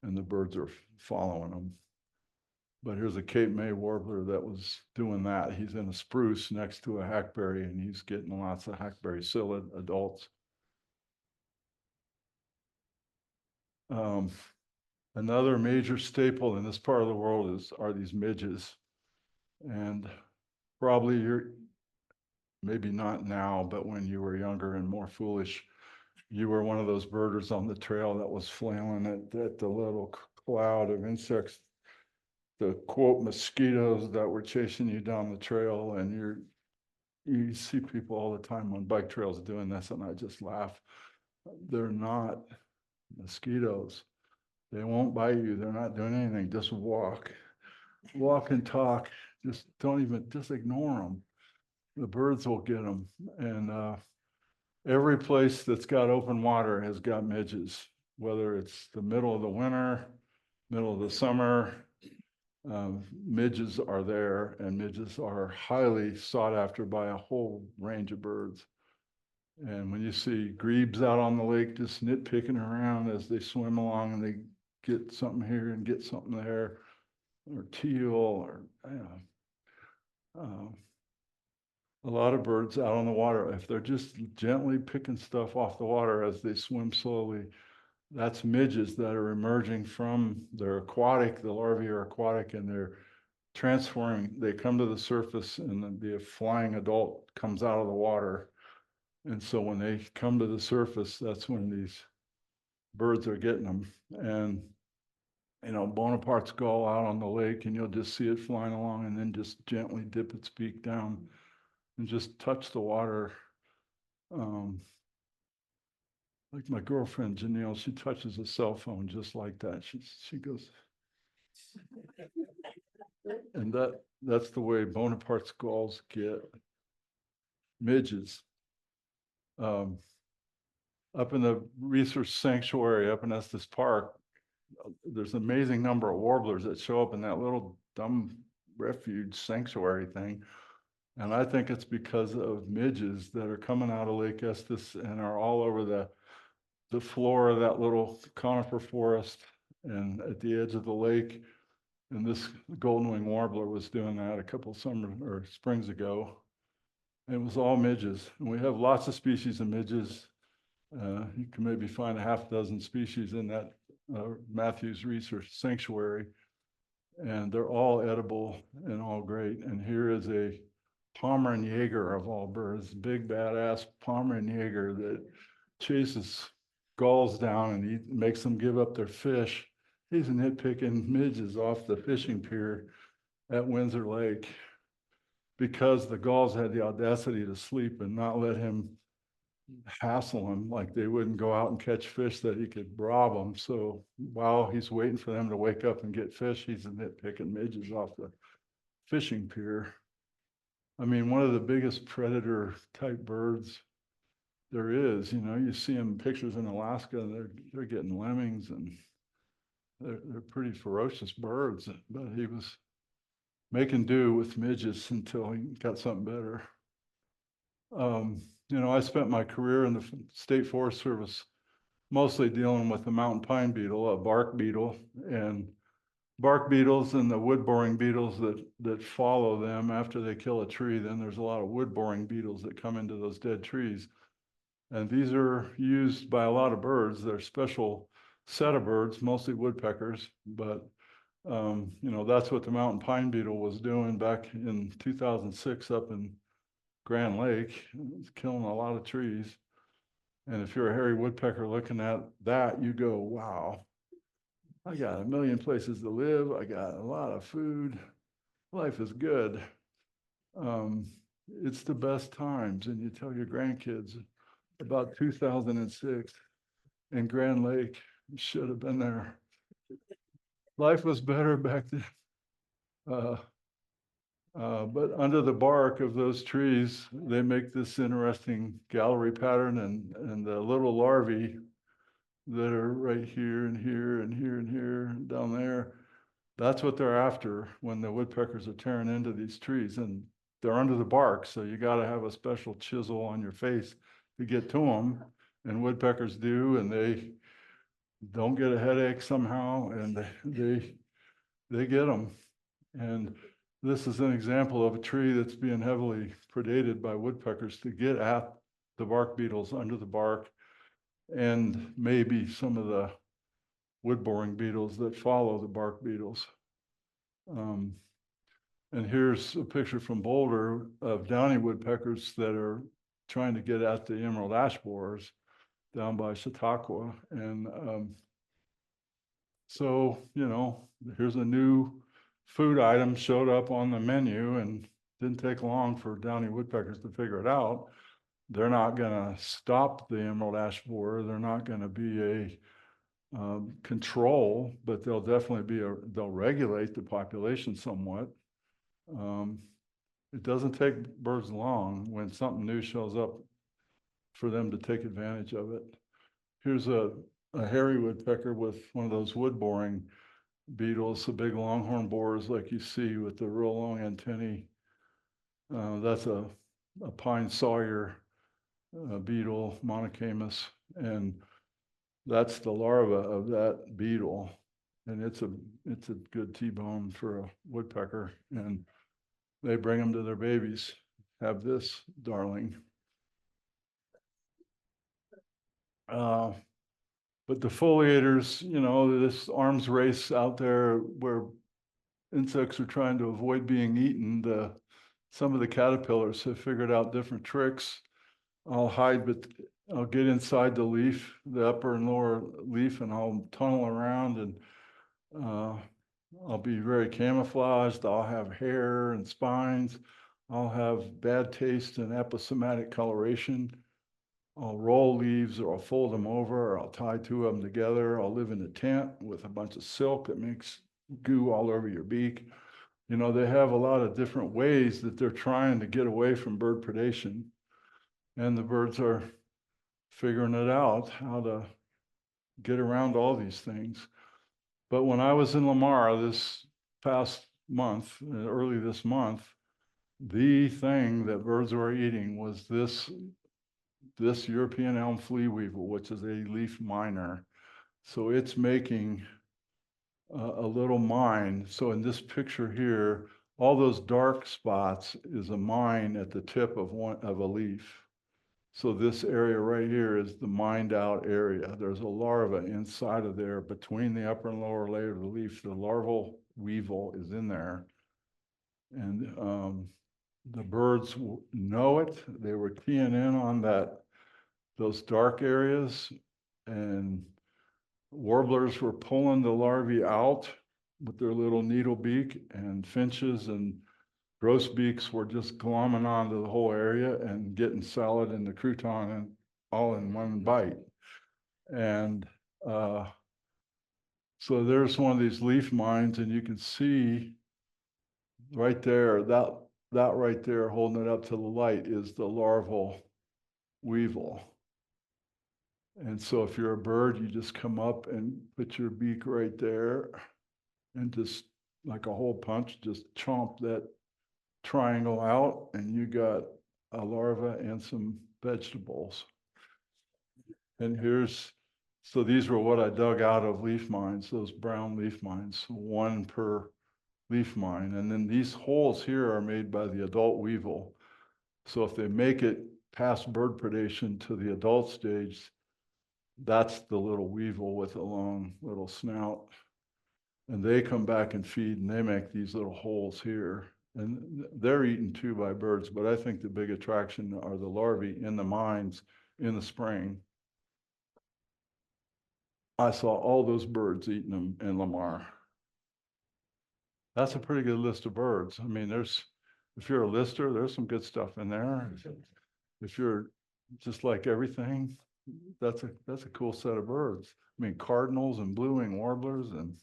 [SPEAKER 2] and the birds are following them. But here's a Cape May warbler that was doing that. He's in a spruce next to a hackberry and he's getting lots of hackberry psyllid adults. Another major staple in this part of the world are these midges. And probably maybe not now, but when you were younger and more foolish, you were one of those birders on the trail that was flailing at the little cloud of insects, the quote mosquitoes that were chasing you down the trail. And you see people all the time on bike trails doing this, and I just laugh. They're not mosquitoes. They won't bite you. They're not doing anything. Just walk and talk. Just just ignore them. The birds will get them. And every place that's got open water has got midges, whether it's the middle of the winter, middle of the summer. Midges are there, and midges are highly sought after by a whole range of birds. And when you see grebes out on the lake just nitpicking around as they swim along and they get something here and get something there, or teal, or a lot of birds out on the water, if they're just gently picking stuff off the water as they swim slowly, that's midges that are emerging from, they're aquatic, the larvae are aquatic, and they're transforming, they come to the surface and the flying adult comes out of the water. And so when they come to the surface, that's when these birds are getting them. And, Bonaparte's gull out on the lake, and you'll just see it flying along and then just gently dip its beak down and just touch the water. Like my girlfriend, Janelle, she touches a cell phone just like that. She goes, and that's the way Bonaparte's gulls get midges. Up in the research sanctuary up in Estes Park, there's an amazing number of warblers that show up in that little dumb refuge sanctuary thing. And I think it's because of midges that are coming out of Lake Estes and are all over the floor of that little conifer forest and at the edge of the lake. And this golden wing warbler was doing that a couple summer or springs ago. And it was all midges. And we have lots of species of midges. You can maybe find a half dozen species in that Matthews Research Sanctuary. And they're all edible and all great. And here is a Pomeranian Jaeger of all birds, big badass Pomeranian Jaeger that chases gulls down and he makes them give up their fish. He's nitpicking midges off the fishing pier at Windsor Lake because the gulls had the audacity to sleep and not let him hassle them, like they wouldn't go out and catch fish that he could rob them. So while he's waiting for them to wake up and get fish, he's nitpicking midges off the fishing pier. I mean, one of the biggest predator type birds there is, you see them pictures in Alaska, and they're getting lemmings, and they're pretty ferocious birds, but he was making do with midges until he got something better. I spent my career in the State Forest Service mostly dealing with the mountain pine beetle, a bark beetle, and bark beetles and the wood boring beetles that follow them after they kill a tree. Then there's a lot of wood boring beetles that come into those dead trees. And these are used by a lot of birds. They're a special set of birds, mostly woodpeckers, but that's what the mountain pine beetle was doing back in 2006 up in Grand Lake. It was killing a lot of trees. And if you're a hairy woodpecker looking at that, you go, wow, I got a million places to live. I got a lot of food. Life is good. It's the best times. And you tell your grandkids about 2006 in Grand Lake, you should have been there. life was better back then. But under the bark of those trees, they make this interesting gallery pattern, and the little larvae that are right here and here and here and here and down there, that's what they're after when the woodpeckers are tearing into these trees, and they're under the bark. So you got to have a special chisel on your face to get to them, and woodpeckers do, and they don't get a headache somehow, and they get them. And this is an example of a tree that's being heavily predated by woodpeckers to get at the bark beetles under the bark, and maybe some of the wood boring beetles that follow the bark beetles. And here's a picture from Boulder of downy woodpeckers that are trying to get at the emerald ash borers down by Chautauqua. And so, you know, here's a new food item showed up on the menu, and didn't take long for downy woodpeckers to figure it out. They're not going to stop the emerald ash borer. They're not going to be a control, but they'll definitely they'll regulate the population somewhat. It doesn't take birds long when something new shows up for them to take advantage of it. Here's a hairy woodpecker with one of those wood boring beetles, the big longhorn borers like you see with the real long antennae. That's a pine sawyer beetle, monocamus, and that's the larva of that beetle. And it's a good T-bone for a woodpecker, and they bring them to their babies. Have this, darling. But defoliators, you know, this arms race out there where insects are trying to avoid being eaten. Some of the caterpillars have figured out different tricks. I'll hide, but I'll get inside the leaf, the upper and lower leaf, and I'll tunnel around, and I'll be very camouflaged. I'll have hair and spines. I'll have bad taste and aposematic coloration. I'll roll leaves, or I'll fold them over, or I'll tie two of them together. I'll live in a tent with a bunch of silk that makes goo all over your beak. You know, they have a lot of different ways that they're trying to get away from bird predation. And the birds are figuring it out, how to get around all these things. But when I was in Lamar this past month, early this month, the thing that birds were eating was this European elm flea weevil, which is a leaf miner. So it's making a little mine. So in this picture here, all those dark spots is a mine at the tip of a leaf. So this area right here is the mined out area. There's a larva inside of there between the upper and lower layer of the leaf. The larval weevil is in there. And the birds know it. They were keying in on those dark areas, and warblers were pulling the larvae out with their little needle beak, and finches and grosbeaks were just glomming onto the whole area and getting salad and the crouton and all in one bite. And so there's one of these leaf mines, and you can see right there, that right there holding it up to the light is the larval weevil. And so if you're a bird, you just come up and put your beak right there and just like a hole punch, just chomp that triangle out, and you got a larva and some vegetables. And so these were what I dug out of leaf mines, those brown leaf mines, one per leaf mine. And then these holes here are made by the adult weevil. So if they make it past bird predation to the adult stage, that's the little weevil with a long little snout. And they come back and feed, and they make these little holes here. And they're eaten too by birds, but I think the big attraction are the larvae in the mines in the spring. I saw all those birds eating them in Lamar. That's a pretty good list of birds. I mean, if you're a lister, there's some good stuff in there. If you're just like everything, that's a cool set of birds. I mean, cardinals and blue-winged warblers, and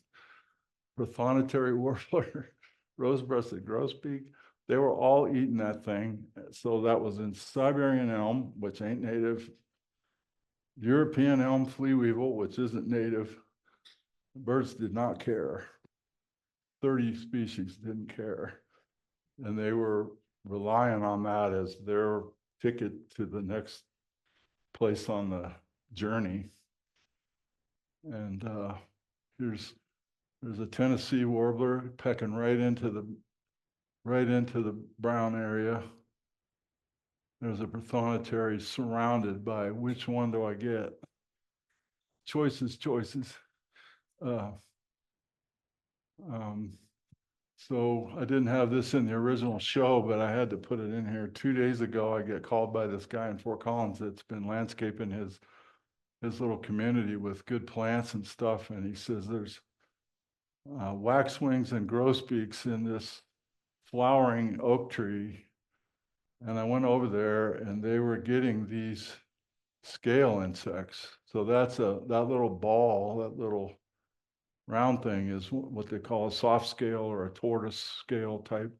[SPEAKER 2] prothonotary warbler, rose-breasted grosbeak. They were all eating that thing. So that was in Siberian elm, which ain't native, European elm flea weevil, which isn't native. Birds did not care. 30 species didn't care. And they were relying on that as their ticket to the next place on the journey. And there's a Tennessee warbler pecking right into the brown area. There's a prothonotary surrounded by which one do I get? Choices. So I didn't have this in the original show, but I had to put it in here. 2 days ago, I get called by this guy in Fort Collins that's been landscaping his little community with good plants and stuff. And he says there's waxwings and grosbeaks in this flowering oak tree. And I went over there and they were getting these scale insects. So that's that little ball, that little round thing is what they call a soft scale or a tortoise scale type.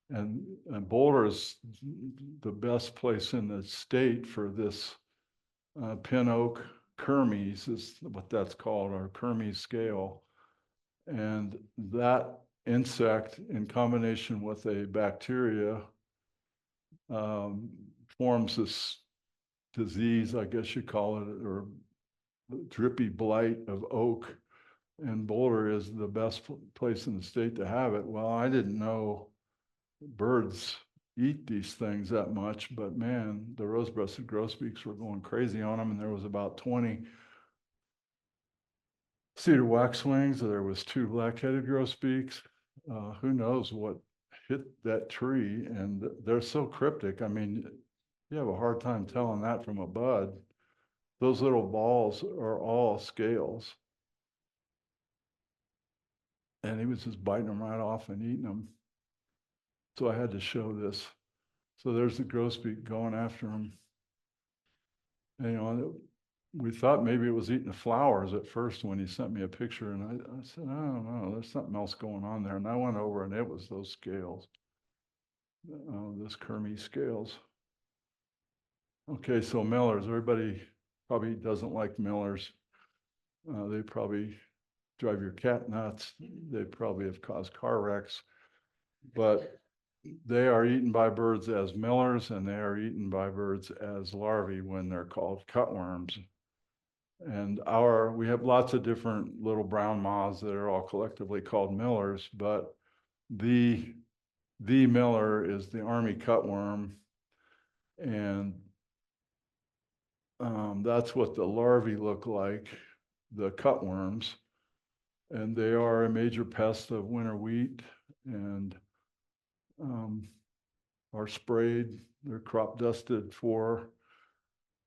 [SPEAKER 2] And Boulder is the best place in the state for this pin oak Kermes is what that's called, our Kermes scale. And that insect in combination with a bacteria forms this disease, I guess you call it, or drippy blight of oak. And Boulder is the best place in the state to have it. Well, I didn't know birds eat these things that much, but man, the rose-breasted grosbeaks were going crazy on them, and there was about 20 cedar waxwings. There was 2 black-headed grosbeaks. Who knows what hit that tree? And they're so cryptic. I mean, you have a hard time telling that from a bud. Those little balls are all scales. And he was just biting them right off and eating them. So I had to show this. So there's the grosbeak going after him. And, you know, we thought maybe it was eating the flowers at first when he sent me a picture. And I said, I don't know, there's something else going on there. And I went over and it was those scales, this Kermes scales. Okay, so millers, everybody probably doesn't like millers. They probably drive your cat nuts. They probably have caused car wrecks, but they are eaten by birds as millers, and they are eaten by birds as larvae when they're called cutworms. And we have lots of different little brown moths that are all collectively called millers, but the miller is the army cutworm, and that's what the larvae look like, the cutworms, and they are a major pest of winter wheat and are sprayed. They're crop dusted for,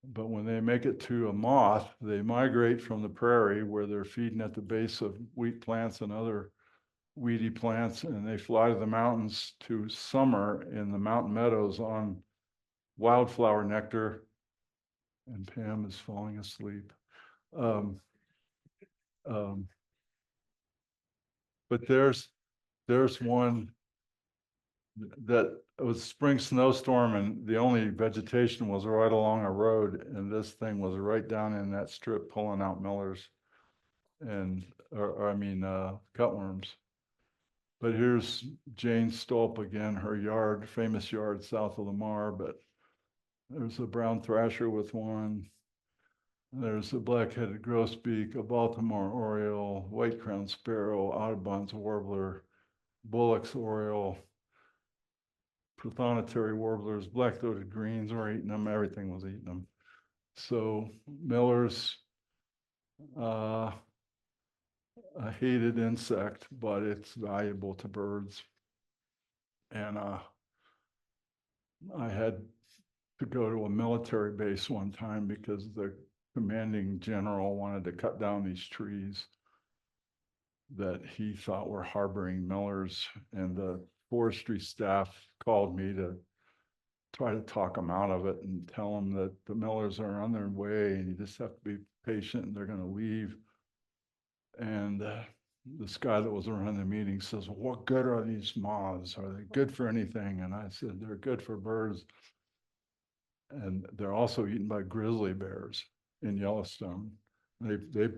[SPEAKER 2] but when they make it to a moth, they migrate from the prairie where they're feeding at the base of wheat plants and other weedy plants, and they fly to the mountains to summer in the mountain meadows on wildflower nectar. And Pam is falling asleep. But there's one that it was spring snowstorm, and the only vegetation was right along a road, and this thing was right down in that strip pulling out millers and cutworms. But here's Jane Stolp again, her yard, famous yard south of Lamar, but there's a brown thrasher with one. There's a black-headed grosbeak, a Baltimore oriole, white-crowned sparrow, Audubon's warbler, Bullock's oriole, prothonotary warblers, black-throated greens were eating them. Everything was eating them. So millers, a hated insect, but it's valuable to birds. And I had to go to a military base one time because the commanding general wanted to cut down these trees that he thought were harboring millers, and the forestry staff called me to try to talk them out of it and tell them that the millers are on their way and you just have to be patient and they're going to leave. And this guy that was running the meeting says, what good are these moths? Are they good for anything? And I said, they're good for birds. And they're also eaten by grizzly bears in Yellowstone. They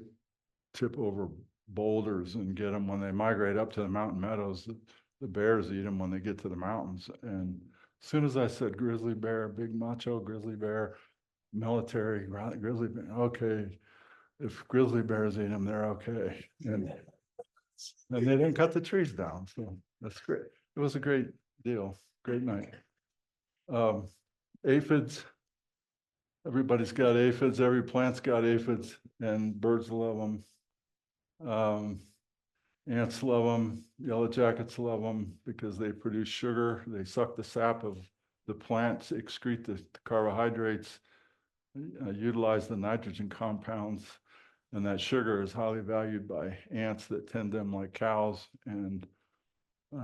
[SPEAKER 2] tip over boulders and get them when they migrate up to the mountain meadows. The bears eat them when they get to the mountains. And as soon as I said grizzly bear, big macho grizzly bear, military grizzly bear, okay, if grizzly bears eat them, they're okay. And they didn't cut the trees down, so that's great. It was a great deal, great night. Aphids, everybody's got aphids, every plant's got aphids, and birds love them. Ants love them, yellow jackets love them because they produce sugar. They suck the sap of the plants, excrete the carbohydrates, utilize the nitrogen compounds, and that sugar is highly valued by ants that tend them like cows and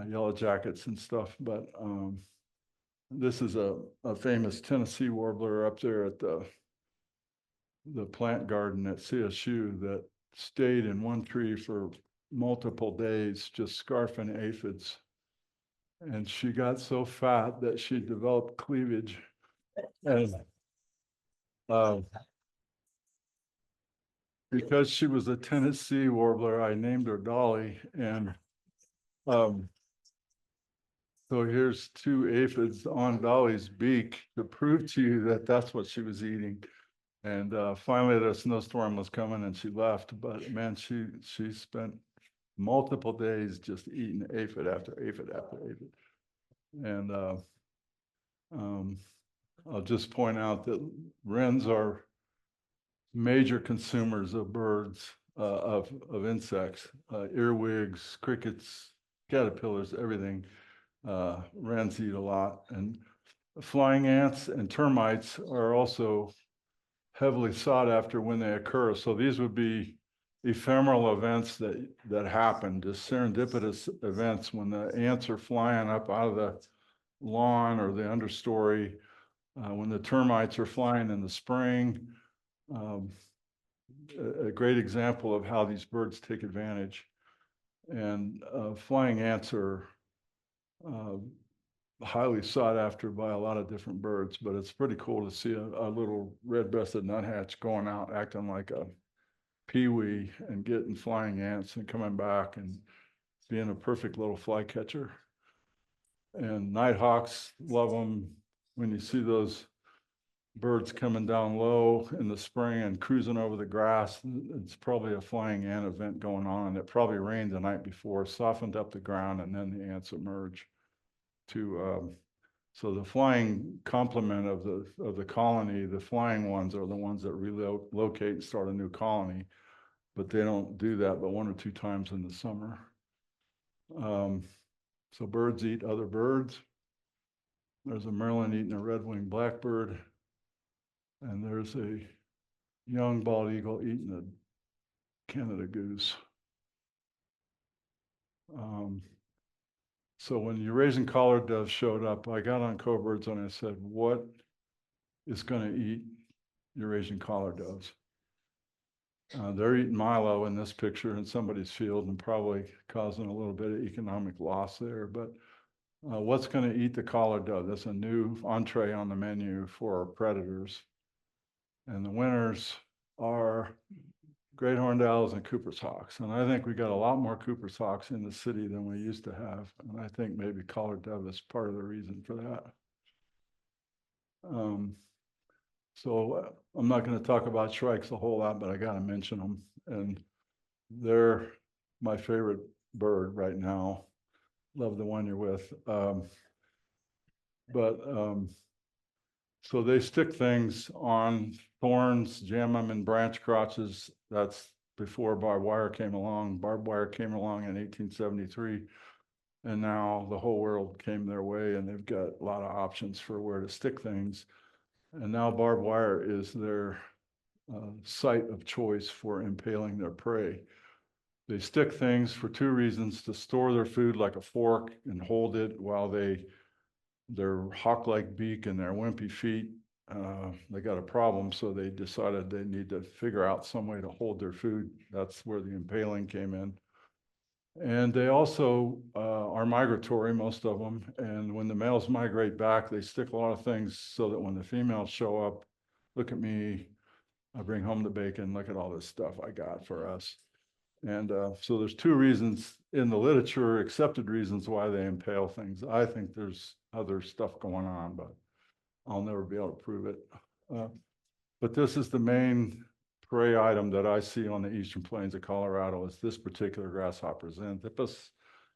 [SPEAKER 2] yellow jackets and stuff. But this is a famous Tennessee warbler up there at the plant garden at CSU that stayed in one tree for multiple days, just scarfing aphids. And she got so fat that she developed cleavage. And because she was a Tennessee warbler, I named her Dolly. And so here's two aphids on Dolly's beak to prove to you that that's what she was eating. And finally, the snowstorm was coming and she left. But man, she spent multiple days just eating aphid after aphid after aphid. And I'll just point out that wrens are major consumers of birds, of insects, earwigs, crickets, caterpillars, everything. Wrens eat a lot. And flying ants and termites are also heavily sought after when they occur. So these would be ephemeral events that happen, just serendipitous events when the ants are flying up out of the lawn or the understory, when the termites are flying in the spring. A great example of how these birds take advantage. And flying ants are highly sought after by a lot of different birds, but it's pretty cool to see a little red-breasted nuthatch going out acting like a peewee and getting flying ants and coming back and being a perfect little flycatcher. And nighthawks love them. When you see those birds coming down low in the spring and cruising over the grass, it's probably a flying ant event going on. And it probably rained the night before, softened up the ground, and then the ants emerge to so the flying complement of the colony, the flying ones are the ones that relocate and start a new colony, but they don't do that but one or two times in the summer. So birds eat other birds. There's a merlin eating a red-winged blackbird, and there's a young bald eagle eating a Canada goose. So when Eurasian collared doves showed up, I got on Co-Birds and I said, what is going to eat Eurasian collared doves? They're eating milo in this picture in somebody's field and probably causing a little bit of economic loss there. But what's going to eat the collared dove? That's a new entree on the menu for predators. And the winners are great horned owls and Cooper's hawks. And I think we got a lot more Cooper's hawks in the city than we used to have. And I think maybe collared dove is part of the reason for that. So I'm not going to talk about shrikes a whole lot, but I got to mention them. And they're my favorite bird right now. Love the one you're with. So they stick things on thorns, jam them in branch crotches. That's before barbed wire came along. Barbed wire came along in 1873. And now the whole world came their way and they've got a lot of options for where to stick things. And now barbed wire is their site of choice for impaling their prey. They stick things for two reasons: to store their food like a fork and hold it while their hawk-like beak and their wimpy feet, they got a problem, so they decided they need to figure out some way to hold their food. That's where the impaling came in. And they also are migratory, most of them. And when the males migrate back, they stick a lot of things so that when the females show up, look at me, I bring home the bacon, look at all this stuff I got for us. And so there's two reasons in the literature, accepted reasons why they impale things. I think there's other stuff going on, but I'll never be able to prove it. But this is the main prey item that I see on the eastern plains of Colorado is this particular grasshopper, Xanthipus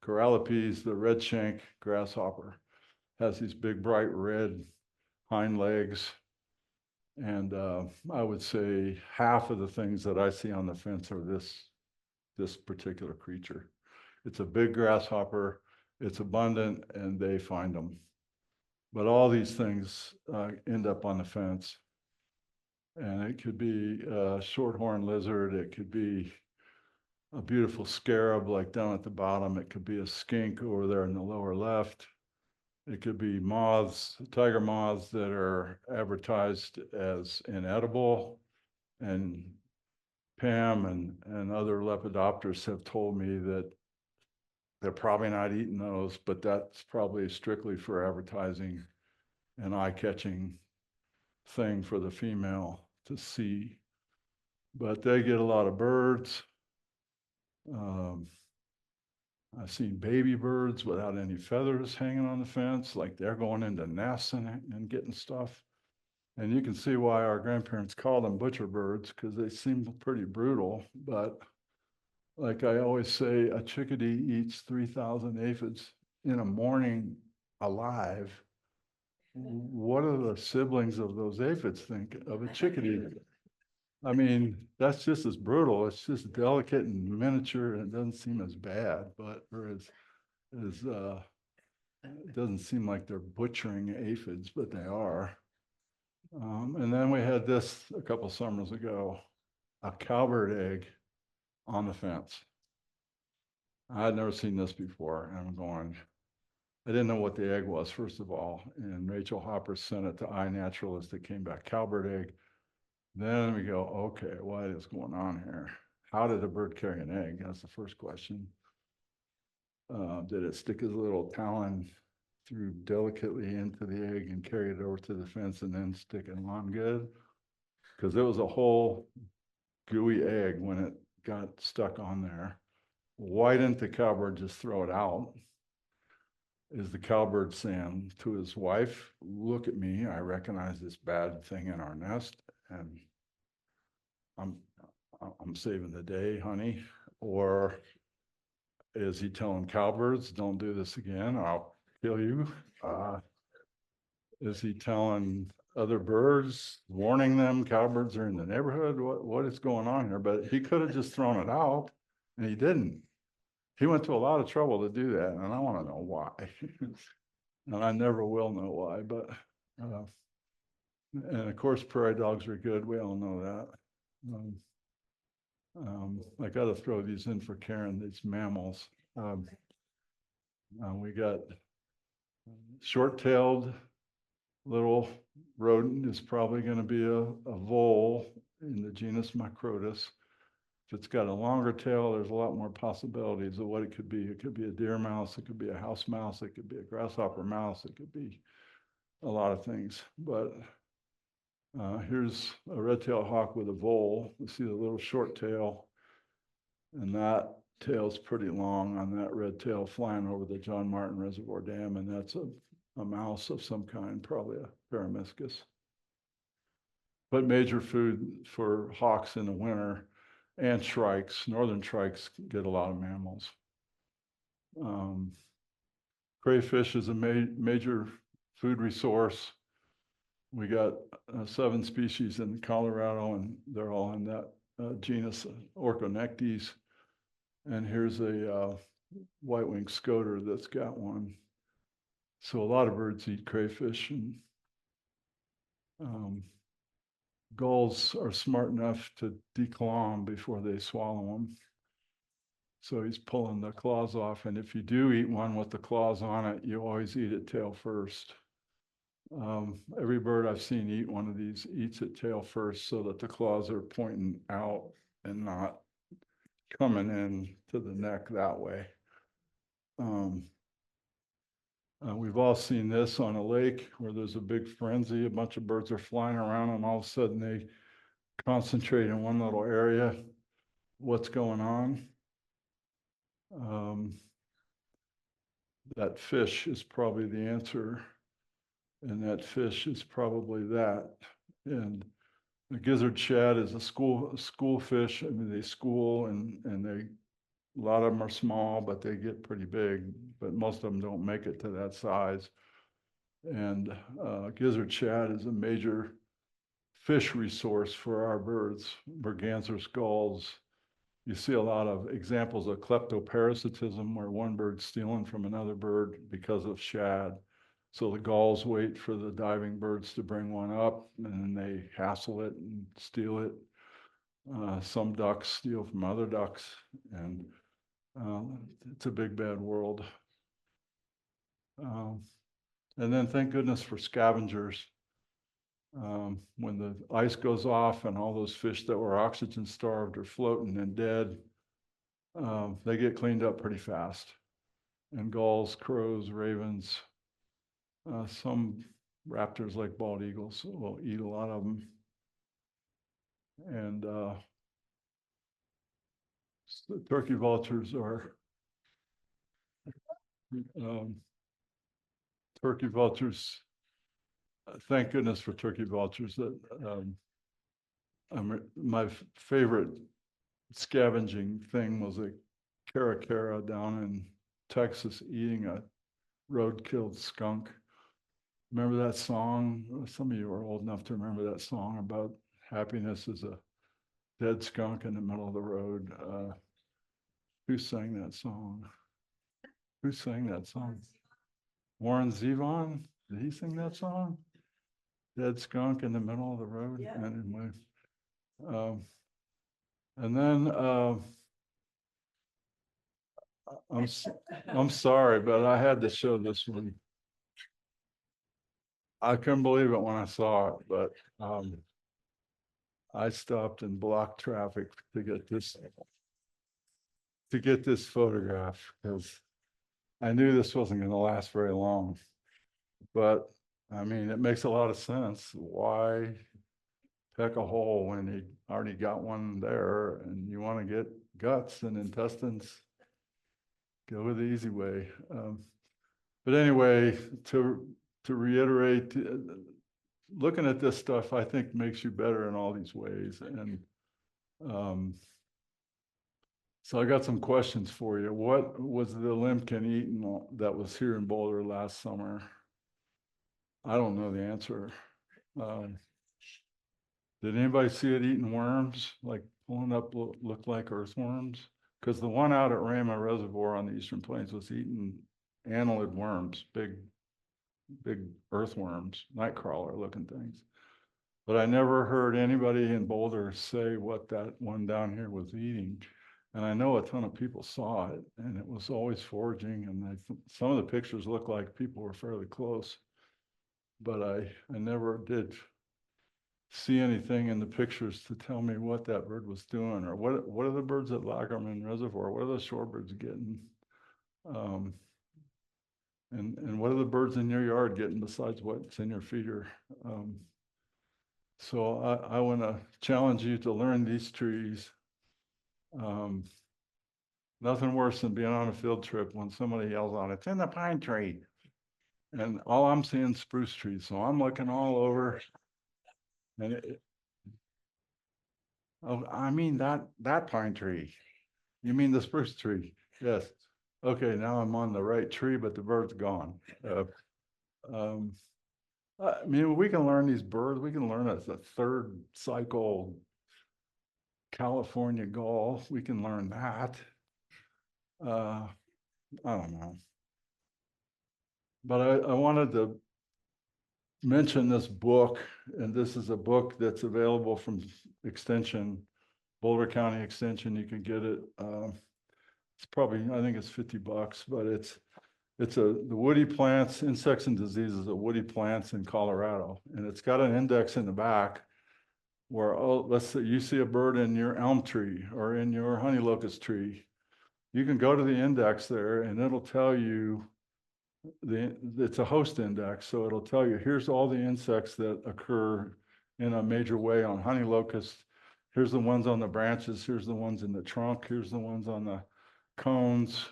[SPEAKER 2] corallipes, the red shank grasshopper. Has these big bright red hind legs. And I would say half of the things that I see on the fence are this particular creature. It's a big grasshopper, it's abundant, and they find them. But all these things end up on the fence. And it could be a shorthorn lizard, it could be a beautiful scarab like down at the bottom, it could be a skink over there in the lower left. It could be moths, tiger moths that are advertised as inedible. And Pam and other lepidopterists have told me that they're probably not eating those, but that's probably strictly for advertising and eye-catching thing for the female to see. But they get a lot of birds. I've seen baby birds without any feathers hanging on the fence, like they're going into nests and getting stuff. And you can see why our grandparents called them butcher birds, because they seem pretty brutal. But like I always say, a chickadee eats 3,000 aphids in a morning alive. What do the siblings of those aphids think of a chickadee? I mean, that's just as brutal. It's just delicate and miniature, and it doesn't seem as bad, but or as it doesn't seem like they're butchering aphids, but they are. And then we had this a couple summers ago, a cowbird egg on the fence. I had never seen this before, and I'm going, I didn't know what the egg was, first of all, and Rachel Hopper sent it to iNaturalist. It came back cowbird egg. Then we go, okay, what is going on here? How did a bird carry an egg? That's the first question. Did it stick his little talon through delicately into the egg and carry it over to the fence and then stick it on good? Because it was a whole gooey egg when it got stuck on there. Why didn't the cowbird just throw it out? Is the cowbird saying to his wife, look at me, I recognize this bad thing in our nest, and I'm saving the day, honey? Or is he telling cowbirds, don't do this again, I'll kill you? Is he telling other birds, warning them cowbirds are in the neighborhood? What is going on here? But he could have just thrown it out, and he didn't. He went to a lot of trouble to do that, and I want to know why. And I never will know why, but and of course prairie dogs are good, we all know that. I got to throw these in for Karen, these mammals. We got short-tailed little rodent is probably going to be a vole in the genus Microtus. If it's got a longer tail, there's a lot more possibilities of what it could be. It could be a deer mouse, it could be a house mouse, it could be a grasshopper mouse, it could be a lot of things. But here's a red-tailed hawk with a vole. You see the little short tail, and that tail's pretty long on that red tail flying over the John Martin Reservoir Dam, and that's a mouse of some kind, probably a Peromyscus. But major food for hawks in the winter, and shrikes. Northern shrikes get a lot of mammals. Crayfish is a major food resource. We got 7 species in Colorado, and they're all in that genus Orconectes. And here's a white-winged scoter that's got one. So a lot of birds eat crayfish, and gulls are smart enough to declaw them before they swallow them. So he's pulling the claws off, and if you do eat one with the claws on it, you always eat it tail first. Every bird I've seen eat one of these eats it tail first so that the claws are pointing out and not coming in to the neck that way. We've all seen this on a lake where there's a big frenzy, a bunch of birds are flying around and all of a sudden they concentrate in one little area. What's going on? That fish is probably the answer. And that fish is probably that. And the gizzard shad is a school fish. I mean, they school and they, a lot of them are small, but they get pretty big, but most of them don't make it to that size. And gizzard shad is a major fish resource for our birds, mergansers, gulls. You see a lot of examples of kleptoparasitism where one bird's stealing from another bird because of shad. So the gulls wait for the diving birds to bring one up and then they hassle it and steal it. Some ducks steal from other ducks, and it's a big bad world. And then thank goodness for scavengers. When the ice goes off and all those fish that were oxygen starved are floating and dead, they get cleaned up pretty fast. And gulls, crows, ravens, some raptors like bald eagles will eat a lot of them. And the turkey vultures are thank goodness for turkey vultures. That my favorite scavenging thing was a caracara down in Texas eating a road-killed skunk. Remember that song? Some of you are old enough to remember that song about happiness is a dead skunk in the middle of the road. Who sang that song? Who sang that song? Warren Zevon? Did he sing that song? Dead skunk in the middle of the road.
[SPEAKER 1] Yeah.
[SPEAKER 2] Anyway, and then I'm sorry, but I had to show this one. I couldn't believe it when I saw it, but I stopped and blocked traffic to get this photograph because I knew this wasn't going to last very long. But I mean, it makes a lot of sense. Why peck a hole when he already got one there and you want to get guts and intestines? Go with the easy way. But anyway, to reiterate, looking at this stuff, I think makes you better in all these ways. And so I got some questions for you. What was the limpkin eating that was here in Boulder last summer? I don't know the answer. Did anybody see it eating worms, like pulling up look like earthworms? Because the one out at Rama Reservoir on the Eastern Plains was eating annelid worms, big earthworms, nightcrawler looking things. But I never heard anybody in Boulder say what that one down here was eating. And I know a ton of people saw it, and it was always foraging. And some of the pictures look like people were fairly close, but I never did see anything in the pictures to tell me what that bird was doing, or what are the birds at Leatherman Reservoir? What are the shorebirds getting? And what are the birds in your yard getting besides what's in your feeder? So I want to challenge you to learn these trees. Nothing worse than being on a field trip when somebody yells out, "It's in the pine tree." And all I'm seeing is spruce trees. So I'm looking all over. And oh, I mean that pine tree. You mean the spruce tree? Yes. Okay, now I'm on the right tree, but the bird's gone. I mean, we can learn these birds. We can learn as a third cycle California gull. We can learn that. I don't know. But I wanted to mention this book, and this is a book that's available from Extension, Boulder County Extension. You can get it. It's probably, I think it's $50, but it's the woody plants, insects and diseases of woody plants in Colorado. And it's got an index in the back where, oh, let's say you see a bird in your elm tree or in your honey locust tree. You can go to the index there and it'll tell you it's a host index. So it'll tell you, here's all the insects that occur in a major way on honey locust. Here's the ones on the branches. Here's the ones in the trunk. Here's the ones on the cones.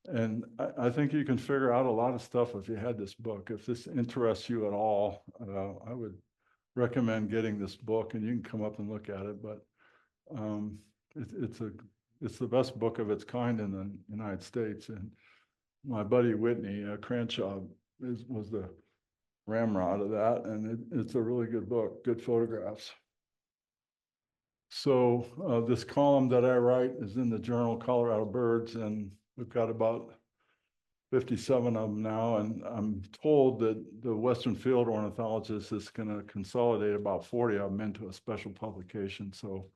[SPEAKER 2] And I think you can figure out a lot of stuff if you had this book. If this interests you at all, I would recommend getting this book, and you can come up and look at it. But it's the best book of its kind in the United States. And my buddy Whitney Crenshaw was the ramrod of that, and it's a really good book, good photographs. So this column that I write is in the journal Colorado Birds, and we've got about 57 of them now, and I'm told that the Western Field Ornithologist is going to consolidate about 40 of them into a special publication. So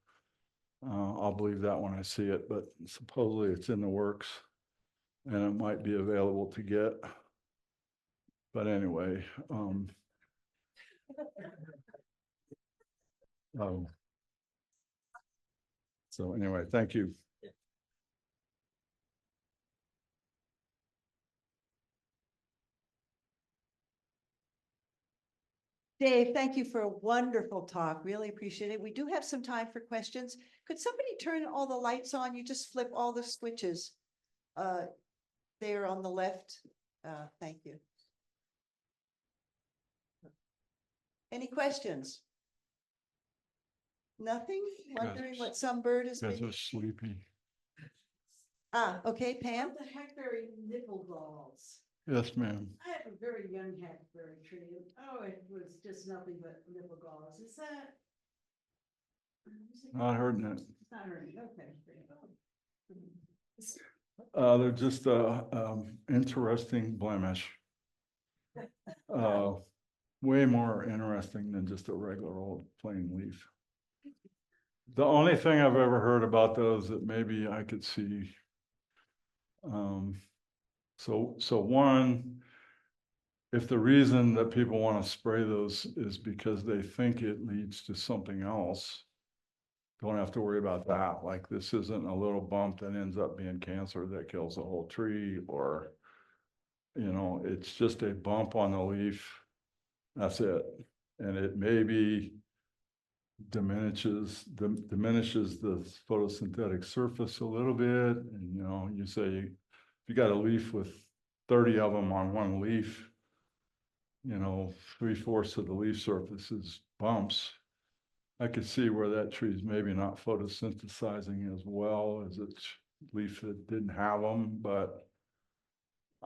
[SPEAKER 2] I'll believe that when I see it, but supposedly it's in the works and it might be available to get. But anyway, so anyway, thank you.
[SPEAKER 3] Dave, thank you for a wonderful talk. Really appreciate it. We do have some time for questions. Could somebody turn all the lights on? You just flip all the switches there on the left. Thank you. Any questions? Nothing? Wondering what some bird is
[SPEAKER 2] Guys
[SPEAKER 3] being...
[SPEAKER 2] are sleepy.
[SPEAKER 3] Okay, Pam?
[SPEAKER 1] The hackberry nipple galls.
[SPEAKER 2] Yes, ma'am.
[SPEAKER 1] I have a very young hackberry tree, and oh, it was just nothing but nipple galls. Is that?
[SPEAKER 2] Not hurting it.
[SPEAKER 1] It's not hurting, okay.
[SPEAKER 2] They're just interesting blemish. Way more interesting than just a regular old plain leaf. The only thing I've ever heard about those that maybe I could see. So one, if the reason that people want to spray those is because they think it leads to something else, don't have to worry about that. Like, this isn't a little bump that ends up being cancer that kills the whole tree, or, you know, it's just a bump on the leaf. That's it. And it maybe diminishes the photosynthetic surface a little bit. And, you know, you say, if you got a leaf with 30 of them on one leaf, you know, 3/4 of the leaf surface is bumps. I could see where that tree is maybe not photosynthesizing as well as its leaf that didn't have them, but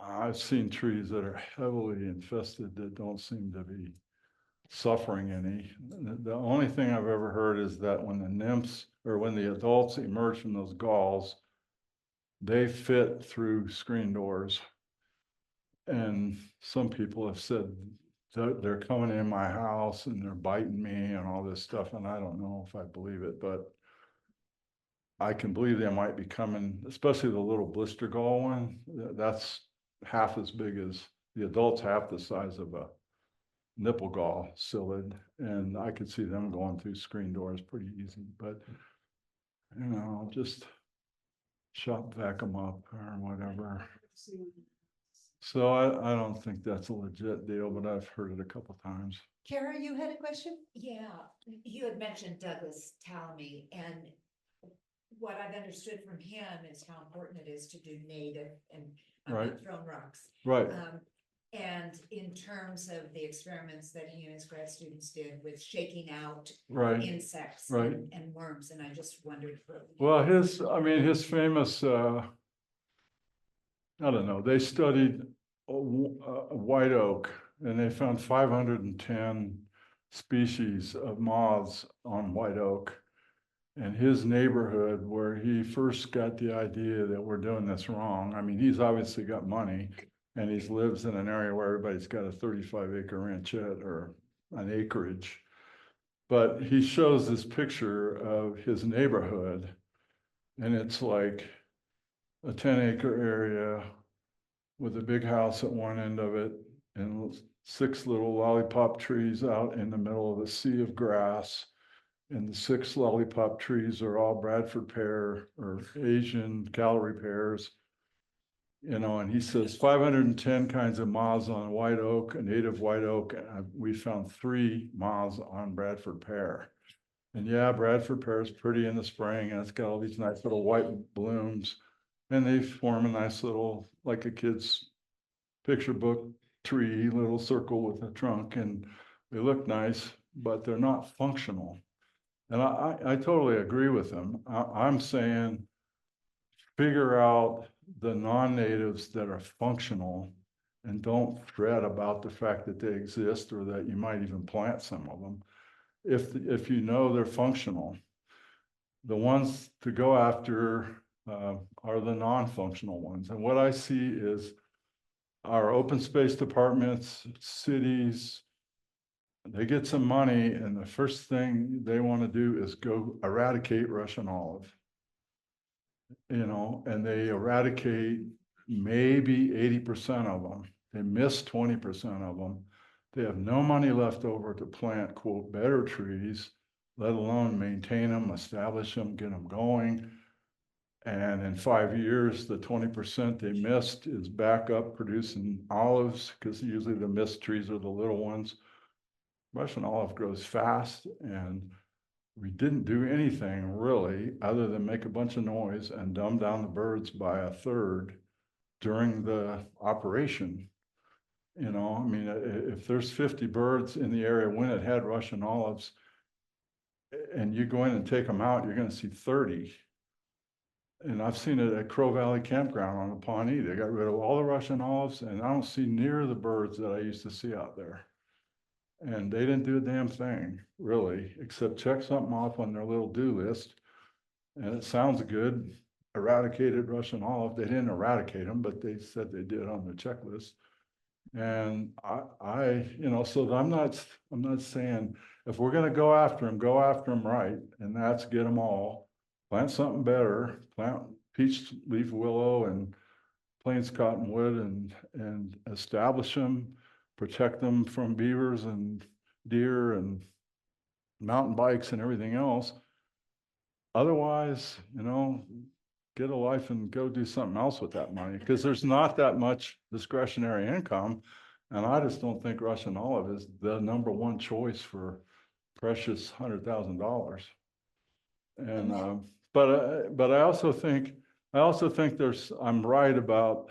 [SPEAKER 2] I've seen trees that are heavily infested that don't seem to be suffering any. The only thing I've ever heard is that when the nymphs, or when the adults emerge from those galls, they fit through screen doors. And some people have said they're coming in my house and they're biting me and all this stuff, and I don't know if I believe it, but I can believe they might be coming, especially the little blister gall one. That's half as big as the adult's, half the size of a nipple gall psyllid, and I could see them going through screen doors pretty easy. But, you know, just shop vac them up or whatever. So I don't think that's a legit deal, but I've heard it a couple times.
[SPEAKER 3] Kara, you had a question?
[SPEAKER 4] Yeah, you had mentioned Douglas Talamy, and what I've understood from him is how important it is to do native, and I'm
[SPEAKER 2] Right.
[SPEAKER 4] not throwing rocks.
[SPEAKER 2] Right.
[SPEAKER 4] And in terms of the experiments that he and his grad students did with shaking out
[SPEAKER 2] Right.
[SPEAKER 4] insects
[SPEAKER 2] Right.
[SPEAKER 4] and worms, and I just wondered.
[SPEAKER 2] Well, his famous, I don't know, they studied white oak, and they found 510 species of moths on white oak. And his neighborhood, where he first got the idea that we're doing this wrong. I mean, he's obviously got money, and he lives in an area where everybody's got a 35-acre ranchette or an acreage. But he shows this picture of his neighborhood, and it's like a 10-acre area with a big house at one end of it and 6 little lollipop trees out in the middle of a sea of grass. And the 6 lollipop trees are all Bradford pear or Asian calorie pears. You know, and he says 510 kinds of moths on white oak, a native white oak. And we found 3 moths on Bradford pear. And yeah, Bradford pear is pretty in the spring, and it's got all these nice little white blooms. And they form a nice little, like a kid's picture book tree, little circle with a trunk, and they look nice, but they're not functional. And I totally agree with him. I'm saying figure out the non-natives that are functional and don't fret about the fact that they exist or that you might even plant some of them. If you know they're functional, the ones to go after are the non-functional ones. And what I see is our open space departments, cities, they get some money and the first thing they want to do is go eradicate Russian olive. You know, and they eradicate maybe 80% of them. They miss 20% of them. They have no money left over to plant, quote, better trees, let alone maintain them, establish them, get them going. And in 5 years, the 20% they missed is back up producing olives, because usually the missed trees are the little ones. Russian olive grows fast, and we didn't do anything really other than make a bunch of noise and dumb down the birds by a third during the operation. You know, I mean, if there's 50 birds in the area when it had Russian olives, and you go in and take them out, you're going to see 30. And I've seen it at Crow Valley Campground on the Pawnee. They got rid of all the Russian olives, and I don't see near the birds that I used to see out there. And they didn't do a damn thing, really, except check something off on their little do list. And it sounds good, eradicated Russian olive. They didn't eradicate them, but they said they did on the checklist. And you know, so I'm not saying if we're gonna go after them right, and that's get them all. Plant something better, plant peach leaf willow and plains cottonwood and establish them, protect them from beavers and deer and mountain bikes and everything else. Otherwise, you know, get a life and go do something else with that money, because there's not that much discretionary income. And I just don't think Russian olive is the #1 choice for precious $100,000. And but I also think I'm right about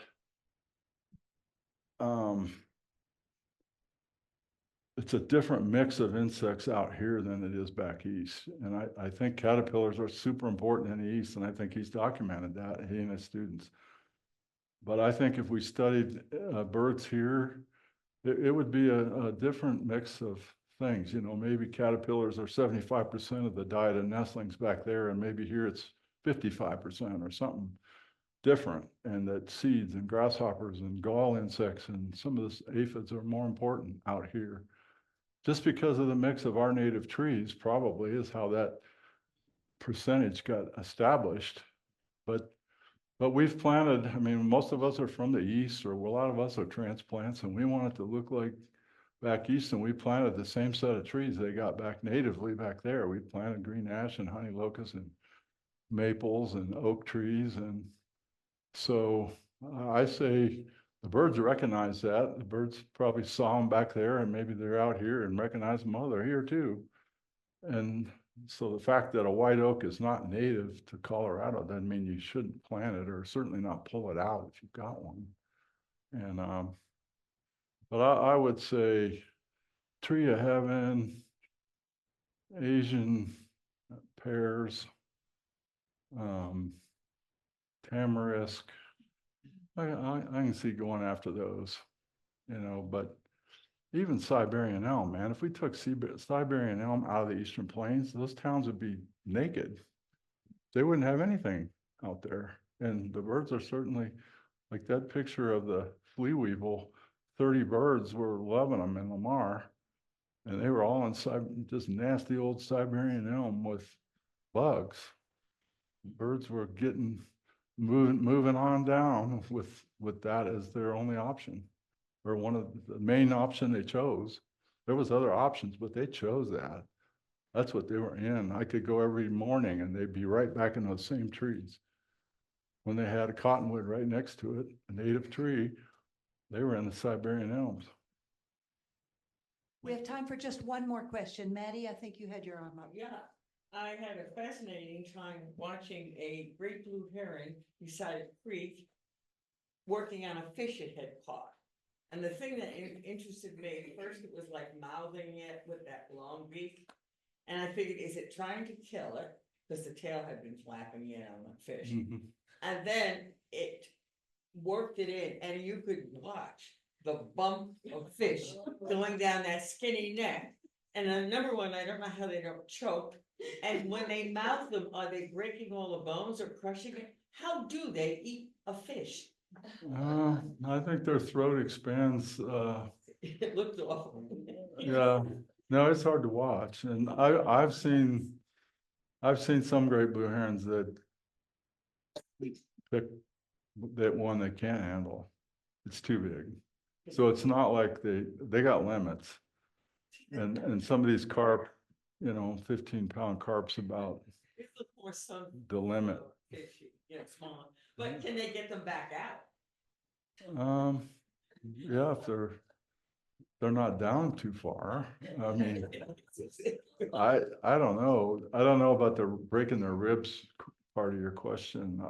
[SPEAKER 2] it's a different mix of insects out here than it is back east. And I think caterpillars are super important in the east, and I think he's documented that, he and his students. But I think if we studied birds here, it would be a different mix of things. You know, maybe caterpillars are 75% of the diet of nestlings back there, and maybe here it's 55% or something different, and that seeds and grasshoppers and gall insects and some of the aphids are more important out here. Just because of the mix of our native trees probably is how that percentage got established. But we've planted, I mean, most of us are from the east, or a lot of us are transplants, and we want it to look like back east, and we planted the same set of trees they got back natively back there. We planted green ash and honey locust and maples and oak trees. And so I say the birds recognize that. The birds probably saw them back there, and maybe they're out here and recognize them. Oh, they're here too. And so the fact that a white oak is not native to Colorado doesn't mean you shouldn't plant it, or certainly not pull it out if you've got one. And but I would say tree of heaven, Asian pears, tamarisk. I can see going after those, you know. But even Siberian elm, man, if we took Siberian elm out of the Eastern Plains, those towns would be naked. They wouldn't have anything out there. And the birds are certainly, like that picture of the flea weevil, 30 birds were loving them in Lamar. And they were all in just nasty old Siberian elm with bugs. Birds were moving on down with that as their only option. or one of the main option they chose. There was other options, but they chose that. That's what they were in. I could go every morning and they'd be right back in those same trees. When they had a cottonwood right next to it, a native tree, they were in the Siberian elms.
[SPEAKER 3] We have time for just one more question. Maddie, I think you had your arm up.
[SPEAKER 5] Yeah, I had a fascinating time watching a great blue heron beside a creek, working on a fish it had caught. And the thing that interested me, first it was like mouthing it with that long beak. And I figured, is it trying to kill it? Because the tail had been flapping in on the fish. And then it worked it in, and you could watch the bump of fish going down that skinny neck. And then number one, I don't know how they don't choke. And when they mouth them, are they breaking all the bones or crushing it? How do they eat a fish?
[SPEAKER 2] I think their throat expands,
[SPEAKER 5] It looked awful.
[SPEAKER 2] yeah, no, it's hard to watch. And I've seen some great blue herons that pick that one they can't handle. It's too big. So it's not like they got limits. And some of these carp, 15-pound carp's about
[SPEAKER 5] It looked more sun.
[SPEAKER 2] the limit.
[SPEAKER 5] Fishy, small. But can they get them back out?
[SPEAKER 2] Yeah, if they're not down too far. I mean, I don't know. I don't know about the breaking their ribs part of your question.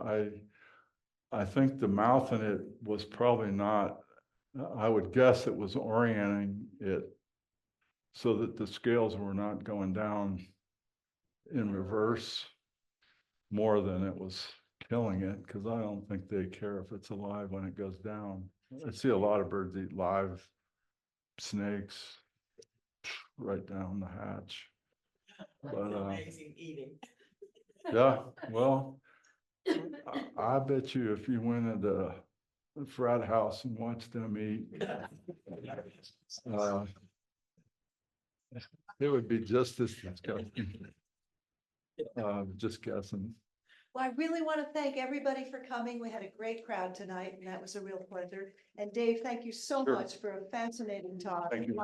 [SPEAKER 2] I think the mouth in it was probably not, I would guess it was orienting it so that the scales were not going down in reverse more than it was killing it, because I don't think they care if it's alive when it goes down. I see a lot of birds eat live snakes right down the hatch.
[SPEAKER 5] That's
[SPEAKER 2] But
[SPEAKER 5] amazing eating.
[SPEAKER 2] yeah, well, I bet you if you went into a frat house and watched them eat, it would be just as disgusting. Just guessing.
[SPEAKER 3] Well, I really want to thank everybody for coming. We had a great crowd tonight, and that was a real pleasure. And Dave, thank you so
[SPEAKER 2] Sure.
[SPEAKER 3] much for a fascinating talk.
[SPEAKER 2] Thank you.